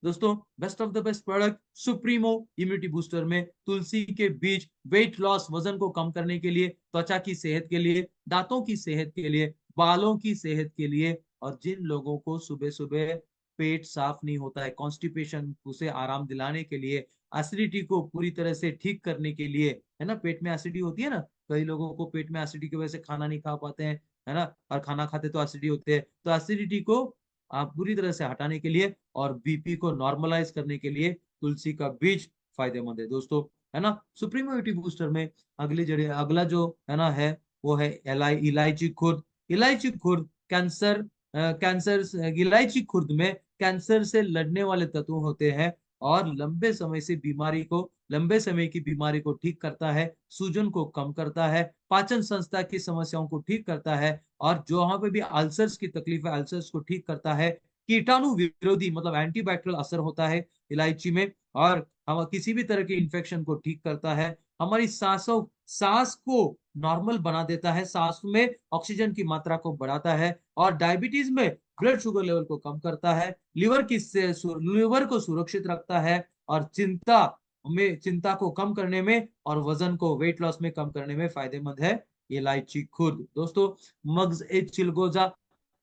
दोस्तों, best of the best product supremo immunity booster में तुलसी के बीज वेट लॉस, वजन को कम करने के लिए, त्वचा की सेहत के लिए, दांतों की सेहत के लिए, बालों की सेहत के लिए, और जिन लोगों को सुबह सुबह पेट साफ नहीं होता है, कॉन्स्टिपेशन, उसे आराम दिलाने के लिए, एसिडिटी को पूरी तरह से ठीक करने के लिए, है ना, पेट में एसिडिटी होती है ना, कई लोगों को पेट में एसिडिटी की वजह से खाना नहीं खा पाते हैं, है ना, और खाना खाते तो एसिडिटी होते हैं, तो एसिडिटी को आप पूरी तरह से हटाने के लिए और बीपी को नॉर्मलाइज करने के लिए तुलसी का बीज फायदेमंद है दोस्तों, है ना। सुप्रीम इम्यूनिटी बूस्टर में अगला जो है ना है, वो है इलायची खुर्द। इलायची खुर्द इलायची खुर्द में कैंसर से लड़ने वाले तत्व होते हैं, और लंबे समय की बीमारी को ठीक करता है, सूजन को कम करता है, पाचन संस्था की समस्याओं को ठीक करता है, और जो वहां पे भी अल्सर्स की तकलीफ है, अल्सर्स को ठीक करता है, कीटाणु विरोधी मतलब एंटीबैक्टीरियल असर होता है इलायची में, और हम किसी भी तरह के इन्फेक्शन को ठीक करता है, हमारी सांस को नॉर्मल बना देता है, सांस में ऑक्सीजन की मात्रा को बढ़ाता है, और डायबिटीज में ब्लड शुगर लेवल को कम करता है, लिवर को सुरक्षित रखता है, और चिंता को कम करने में और वजन को, वेट लॉस में कम करने में फायदेमंद है इलायची खुद दोस्तों। मग्ज ए चिलगोजा,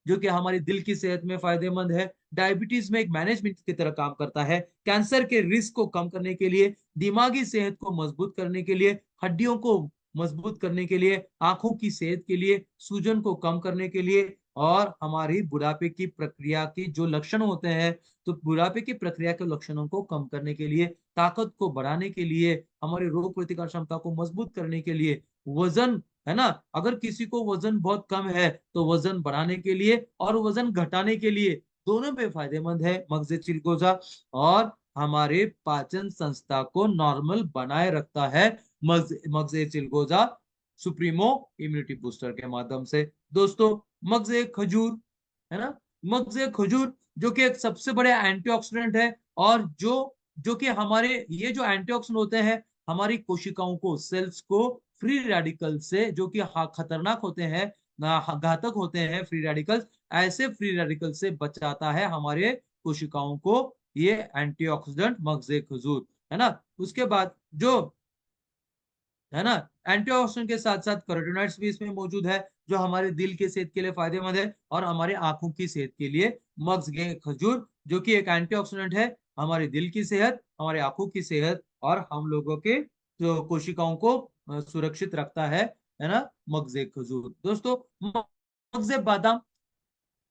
जो कि हमारी दिल की सेहत में फायदेमंद है, डायबिटीज में एक मैनेजमेंट की तरह काम करता है, कैंसर के रिस्क को कम करने के लिए, दिमागी सेहत को मजबूत करने के लिए, हड्डियों को मजबूत करने के लिए, आंखों की सेहत के लिए, सूजन को कम करने के लिए, और हमारी बुढ़ापे की प्रक्रिया की जो लक्षण होते हैं, तो बुढ़ापे की प्रक्रिया के लक्षणों को कम करने के लिए, ताकत को बढ़ाने के लिए, हमारी रोग प्रतिकार क्षमता को मजबूत करने के लिए, वजन, है ना, अगर किसी को वजन बहुत कम है तो वजन बढ़ाने के लिए और वजन घटाने के लिए, दोनों पे फायदेमंद है मगज चिलगोजा। और हमारे पाचन संस्था को नॉर्मल बनाए रखता है मग्ज चिलगोजा सुप्रीमो इम्यूनिटी बूस्टर के माध्यम से। दोस्तों मग्ज खजूर है ना, मग्ज खजूर जो कि एक सबसे बड़े एंटीऑक्सीडेंट है, और जो कि हमारे ये जो एंटीऑक्सीडेंट होते हैं हमारी कोशिकाओं को, सेल्स को फ्री रेडिकल से, जो कि खतरनाक होते हैं, घातक होते हैं फ्री रेडिकल्स, ऐसे फ्री रेडिकल से बचाता है हमारे कोशिकाओं को ये एंटीऑक्सीडेंट मग्ज खजूर, है ना। उसके बाद जो है ना, एंटीऑक्सीडेंट के साथ साथ कैरोटीनॉइड्स भी इसमें मौजूद है, जो हमारे दिल के सेहत के लिए फायदेमंद है, और हमारे आंखों की सेहत के लिए मग्ज खजूर जो कि एक एंटीऑक्सीडेंट है, हमारे दिल की सेहत, हमारे आंखों की सेहत, और हम लोगों के जो कोशिकाओं को सुरक्षित रखता है ना, मग्ज खजूर। दोस्तों मग्ज बादाम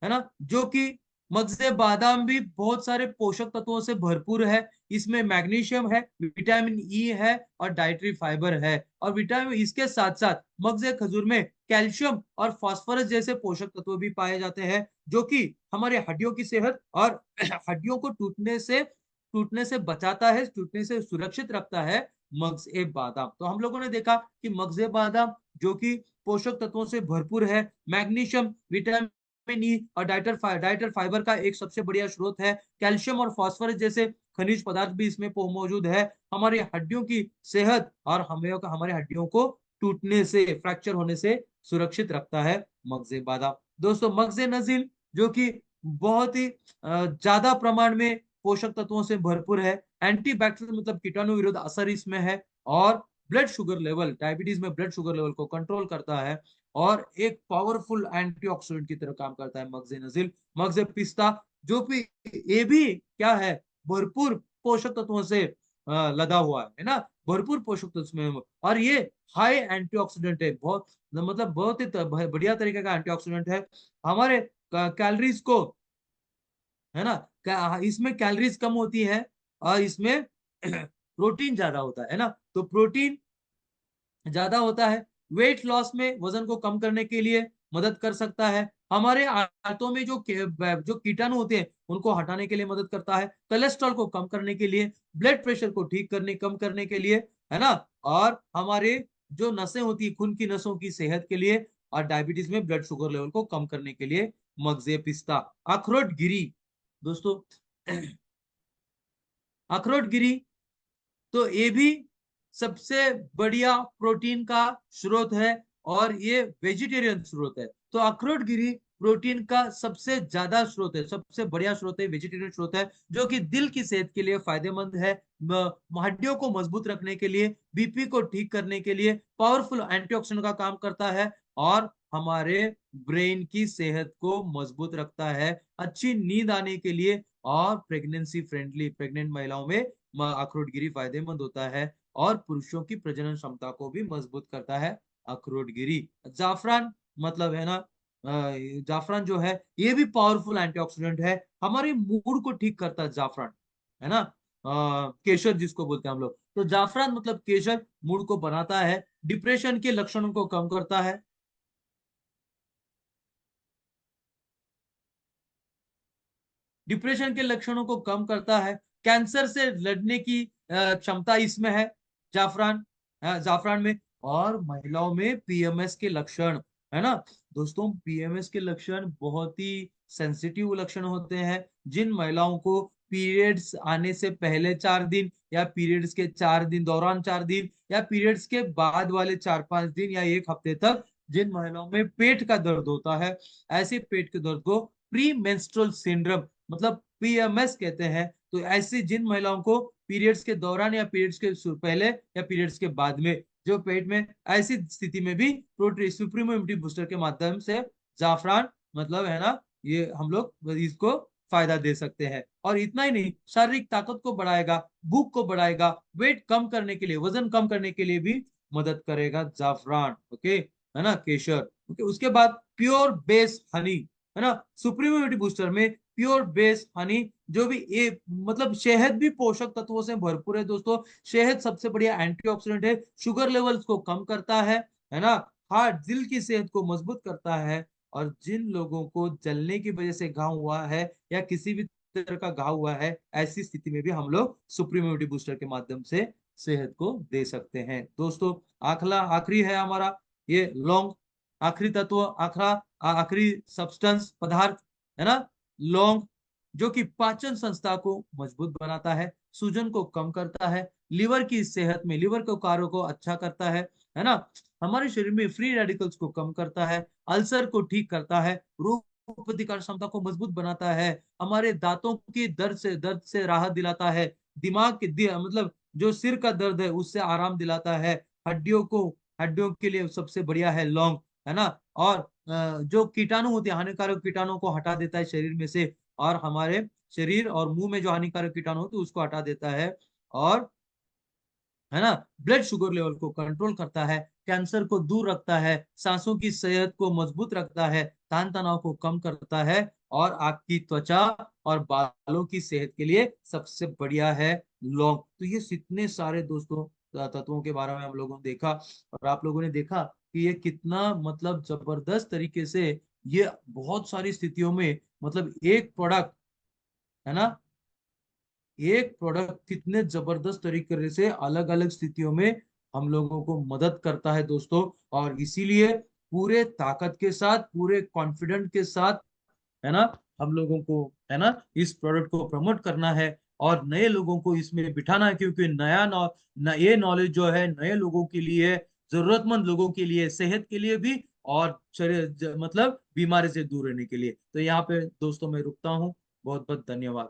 है ना, जो कि मगजे बादाम भी बहुत सारे पोषक तत्वों से भरपूर है। इसमें मैग्नीशियम है, विटामिन ई है, और डाइटरी फाइबर है। और विटामिन इसके साथ साथ मगजे खजूर में कैल्शियम और फास्फोरस जैसे पोषक तत्व भी पाए जाते हैं, जो कि हमारे हड्डियों की सेहत और हड्डियों को टूटने से बचाता है, टूटने से सुरक्षित रखता है मगजे बादाम। तो हम लोगों ने देखा कि मगजे बादाम जो कि पोषक तत्वों से भरपूर है, मैग्नीशियम, विटामिन ई और डाइटर फाइबर का एक सबसे बढ़िया स्रोत है, कैल्शियम और फास्फोरस जैसे खनिज पदार्थ भी इसमें मौजूद है, हमारी हड्डियों की सेहत और हमारे हड्डियों को टूटने से, फ्रैक्चर होने से सुरक्षित रखता है मगजे बादाम। दोस्तों मगजे नजील जो कि बहुत ही ज्यादा प्रमाण में पोषक तत्वों से भरपूर है, एंटीबैक्टीरियल मतलब कीटाणु विरोध असर इसमें है, और ब्लड शुगर लेवल, डायबिटीज में ब्लड शुगर लेवल को कंट्रोल करता है, और एक पावरफुल एंटीऑक्सीडेंट की तरह काम करता है मगजे नजिल। मगजे पिस्ता जो भी, ये भी क्या है, भरपूर पोषक तत्वों से लदा हुआ है ना, भरपूर पोषक तत्व में, और ये हाई एंटीऑक्सीडेंट है, बहुत मतलब बहुत ही बढ़िया तरीके का एंटीऑक्सीडेंट है। हमारे कैलोरीज को, है ना, इसमें कैलोरीज कम होती है, और इसमें प्रोटीन ज्यादा होता है ना, तो प्रोटीन ज्यादा होता है, वेट लॉस में, वजन को कम करने के लिए मदद कर सकता है, हमारे आंतों में जो कीटाणु होते हैं उनको हटाने के लिए मदद करता है, कोलेस्ट्रॉल को कम करने के लिए, ब्लड प्रेशर को कम करने के लिए, है ना, और हमारे जो नसें होती है, खून की नसों की सेहत के लिए, और डायबिटीज में ब्लड शुगर लेवल को कम करने के लिए मगजे पिस्ता। अखरोट गिरी दोस्तों, अखरोट गिरी तो ये भी सबसे बढ़िया प्रोटीन का स्रोत है, और ये वेजिटेरियन स्रोत है। तो अखरोट गिरी प्रोटीन का सबसे ज्यादा स्रोत है, सबसे बढ़िया स्रोत है, वेजिटेरियन स्रोत है, जो कि दिल की सेहत के लिए फायदेमंद है, हड्डियों को मजबूत रखने के लिए, बीपी को ठीक करने के लिए, पावरफुल एंटीऑक्सीडेंट का काम करता है, और हमारे ब्रेन की सेहत को मजबूत रखता है, अच्छी नींद आने के लिए, और प्रेगनेंसी फ्रेंडली, प्रेग्नेंट महिलाओं में अखरोट गिरी फायदेमंद होता है, और पुरुषों की प्रजनन क्षमता को भी मजबूत करता है अखरोट गिरी। जाफरान मतलब है ना, जाफरान जो है ये भी पावरफुल एंटीऑक्सीडेंट है, हमारे मूड को ठीक करता है जाफरान, है ना, केसर जिसको बोलते हैं हम लोग, तो जाफरान मतलब केसर मूड को बनाता है, डिप्रेशन के लक्षणों को कम करता है, डिप्रेशन के लक्षणों को कम करता है, कैंसर से लड़ने की क्षमता इसमें है जाफरान, जाफरान में, और महिलाओं में पीएमएस के लक्षण, है ना। दोस्तों पीएमएस के लक्षण बहुत ही सेंसिटिव लक्षण होते हैं, जिन महिलाओं को पीरियड्स आने से पहले 4 दिन, या पीरियड्स के 4 दिन दौरान 4 दिन, या पीरियड्स के बाद वाले 4-5 दिन या 1 हफ्ते तक जिन महिलाओं में पेट का दर्द होता है, ऐसे पेट के दर्द को प्री मेंस्ट्रुअल सिंड्रोम मतलब पीएमएस कहते हैं। तो ऐसी जिन महिलाओं को पीरियड्स के दौरान या पीरियड्स के पहले या पीरियड्स के बाद में जो पेट में, ऐसी स्थिति में भी प्रोटीन सुप्रीमो इम्यूनिटी बूस्टर के माध्यम से जाफरान मतलब है ना, ये हम लोग इसको फायदा दे सकते हैं। और इतना ही नहीं, शारीरिक ताकत को बढ़ाएगा, भूख को बढ़ाएगा, वेट कम करने के लिए, वजन कम करने के लिए भी मदद करेगा जाफरान। ओके, है ना, केशर। ओके, उसके बाद प्योर बेस हनी, है ना, सुप्रीम इम्यूनिटी बूस्टर में प्योर बेस हनी, जो भी ये मतलब शहद भी पोषक तत्वों से भरपूर है दोस्तों, शहद सबसे बढ़िया एंटीऑक्सीडेंट है, शुगर लेवल्स को कम करता है ना, हार्ट दिल की सेहत को मजबूत करता है, और जिन लोगों को जलने की वजह से घाव हुआ है, या किसी भी तरह का घाव हुआ है, ऐसी स्थिति में भी हम लोग सुप्रीम इम्यूनिटी बूस्टर के माध्यम से सेहत को दे सकते हैं। दोस्तों, आखिरी है हमारा ये लौंग, आखिरी तत्व, आखिरी सब्सटेंस पदार्थ है ना, लौंग, जो कि पाचन संस्था को मजबूत बनाता है, सूजन को कम करता है, लीवर की सेहत में लीवर के कार्यों को अच्छा करता है ना, हमारे शरीर में फ्री रेडिकल्स को कम करता है, अल्सर को ठीक करता है, रोग प्रतिकार क्षमता को मजबूत बनाता है, हमारे दांतों की दर्द से राहत दिलाता है, दिमाग के मतलब जो सिर का दर्द है उससे आराम दिलाता है, हड्डियों के लिए सबसे बढ़िया है लौंग, है ना, और जो कीटाणु होते हैं, हानिकारक कीटाणु को हटा देता है शरीर में से, और हमारे शरीर और मुंह में जो हानिकारक कीटाणु होते हैं उसको हटा देता है, और है ना, ब्लड शुगर लेवल को कंट्रोल करता है, कैंसर को दूर रखता है, सांसों की सेहत को मजबूत रखता है, तान तनाव को कम करता है, और आपकी त्वचा और बालों की सेहत के लिए सबसे बढ़िया है लौंग। तो ये इतने सारे दोस्तों तत्वों के बारे में हम लोगों ने देखा, और आप लोगों ने देखा कि ये कितना मतलब जबरदस्त तरीके से ये बहुत सारी स्थितियों में मतलब एक प्रोडक्ट, है ना, एक प्रोडक्ट कितने जबरदस्त तरीके से अलग अलग स्थितियों में हम लोगों को मदद करता है दोस्तों। और इसीलिए पूरे ताकत के साथ, पूरे कॉन्फिडेंट के साथ, है ना, हम लोगों को, है ना, इस प्रोडक्ट को प्रमोट करना है और नए लोगों को इसमें बिठाना है, क्योंकि ये नॉलेज जो है नए लोगों के लिए, जरूरतमंद लोगों के लिए, सेहत के लिए भी, और शरीर मतलब बीमारी से दूर रहने के लिए। तो यहाँ पे दोस्तों मैं रुकता हूँ। बहुत बहुत धन्यवाद।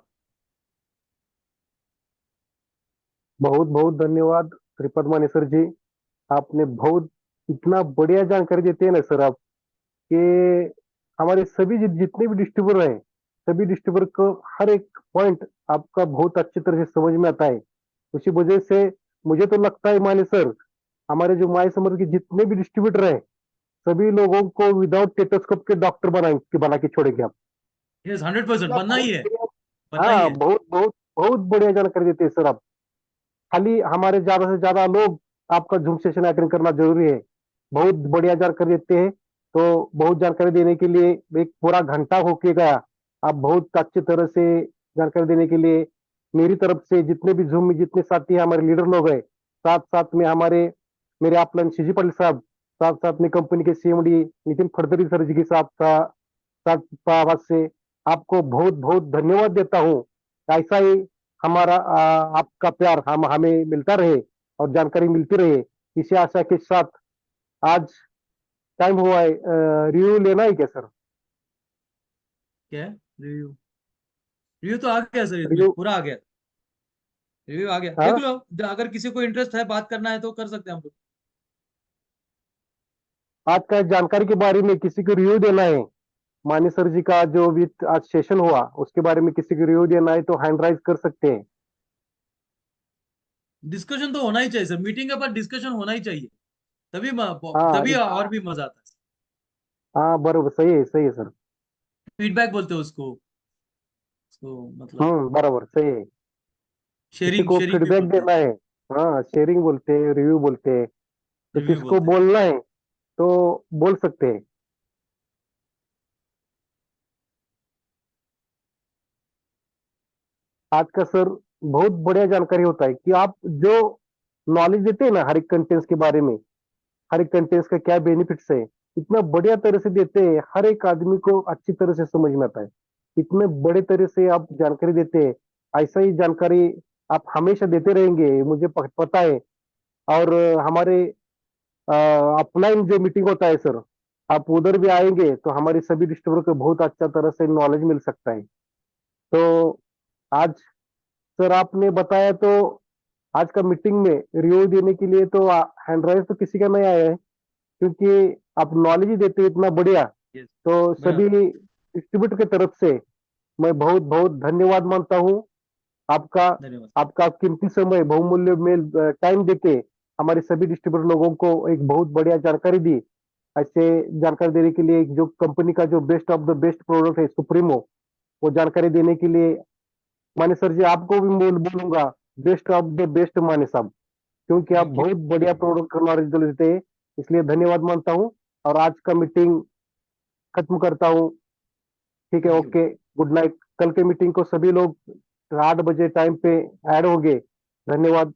बहुत बहुत धन्यवाद श्रीपद माने सर जी। आपने बहुत इतना बढ़िया जानकारी देते हैं ना सर आप, कि हमारे सभी जितने भी डिस्ट्रीब्यूटर हैं, सभी डिस्ट्रीब्यूटर को हर एक पॉइंट आपका बहुत अच्छी तरह से समझ में आता है। उसी वजह से मुझे तो लगता है माने सर, हमारे जो माई समर के जितने भी डिस्ट्रीब्यूटर हैं, सभी लोगों को विदाउट टेटोस्कोप के डॉक्टर बना के छोड़ेंगे आप। यस, 100% आप बनना बहुत ही है, बढ़िया, बनना ही हाँ है। बहुत बहुत बहुत बढ़िया जानकारी देते हैं सर आप। खाली हमारे ज्यादा से ज्यादा लोग आपका जूम सेशन अटेंड करना जरूरी है। बहुत बढ़िया जानकारी देते हैं। तो बहुत जानकारी देने के लिए एक पूरा घंटा होके गया। आप बहुत अच्छी तरह से जानकारी देने के लिए मेरी तरफ से, जितने भी जूम में जितने साथी हमारे लीडर लोग हैं, साथ साथ में हमारे मेरे आपलन शिजी पाटिल साहब, साथ साथ में कंपनी के सीएमडी नितिन फड़तरी सर जी के साथ साथ आवाज से आपको बहुत बहुत धन्यवाद देता हूँ। ऐसा ही हमारा आपका प्यार हम हमें मिलता रहे और जानकारी मिलती रहे, इसी आशा के साथ आज टाइम हुआ है। रिव्यू लेना है क्या सर? क्या है? रिव्यू? रिव्यू तो आ गया सर, इसमें रिव्यू? पूरा आ गया। रिव्यू आ गया, देख हाँ, लो। अगर किसी को इंटरेस्ट है, बात करना है तो कर सकते हैं हम लोग। आज का जानकारी के बारे में किसी को रिव्यू देना है, मानी सर जी का जो भी आज सेशन हुआ उसके बारे में किसी को रिव्यू देना है तो हैंड राइज कर सकते हैं। डिस्कशन तो होना ही चाहिए सर, मीटिंग के बाद डिस्कशन होना ही चाहिए, तभी हाँ तभी और भी मजा आता है। हाँ, बरोबर, सही है सर। फीडबैक बोलते हैं उसको, तो मतलब बराबर सही है। किसी शेयरिंग को शेयरिंग भी फीडबैक बोलते हैं। देना है, हाँ शेयरिंग बोलते हैं, रिव्यू बोलते हैं। तो रिव्यू किसको बोलते हैं। बोलना है तो बोल सकते हैं। आज का सर बहुत बढ़िया जानकारी होता है कि आप जो नॉलेज देते हैं ना हर एक कंटेंट्स के बारे में, हर एक कंटेंट्स का क्या बेनिफिट्स है, इतना बढ़िया तरह से देते हैं, हर एक आदमी को अच्छी तरह से समझ में आता है। इतने बड़े तरह से आप जानकारी देते हैं। ऐसा ही जानकारी आप हमेशा देते रहेंगे, मुझे पता है। और हमारे अपलाइन जो मीटिंग होता है सर, आप उधर भी आएंगे तो हमारी सभी डिस्ट्रीब्यूटर को बहुत अच्छा तरह से नॉलेज मिल सकता है। तो आज सर आपने बताया, तो आज का मीटिंग में रिव्यू देने के लिए तो हैंड राइज तो किसी का नहीं आया है, क्योंकि आप नॉलेज ही देते हैं इतना बढ़िया। यस, तो बढ़िया। सभी डिस्ट्रीब्यूटर की तरफ से मैं बहुत बहुत धन्यवाद मानता हूँ आपका। धन्यवाद। आपका कीमती समय बहुमूल्य में टाइम देके हमारे सभी डिस्ट्रीब्यूटर लोगों को एक बहुत बढ़िया जानकारी दी। ऐसे जानकारी देने के लिए, जो कंपनी का जो best of the best product है सुप्रीमो, वो जानकारी देने के लिए माने सर जी आपको भी बोलूंगा, बेस्ट ऑफ द बेस्ट माने साहब, क्योंकि आप थैंक यू। बहुत बढ़िया प्रोडक्ट का नॉलेज देते हैं। इसलिए धन्यवाद मानता हूँ और आज का मीटिंग खत्म करता हूँ। ठीक है, thank you. Okay, good night. कल के मीटिंग को सभी लोग 8 बजे टाइम पे ऐड होंगे। धन्यवाद।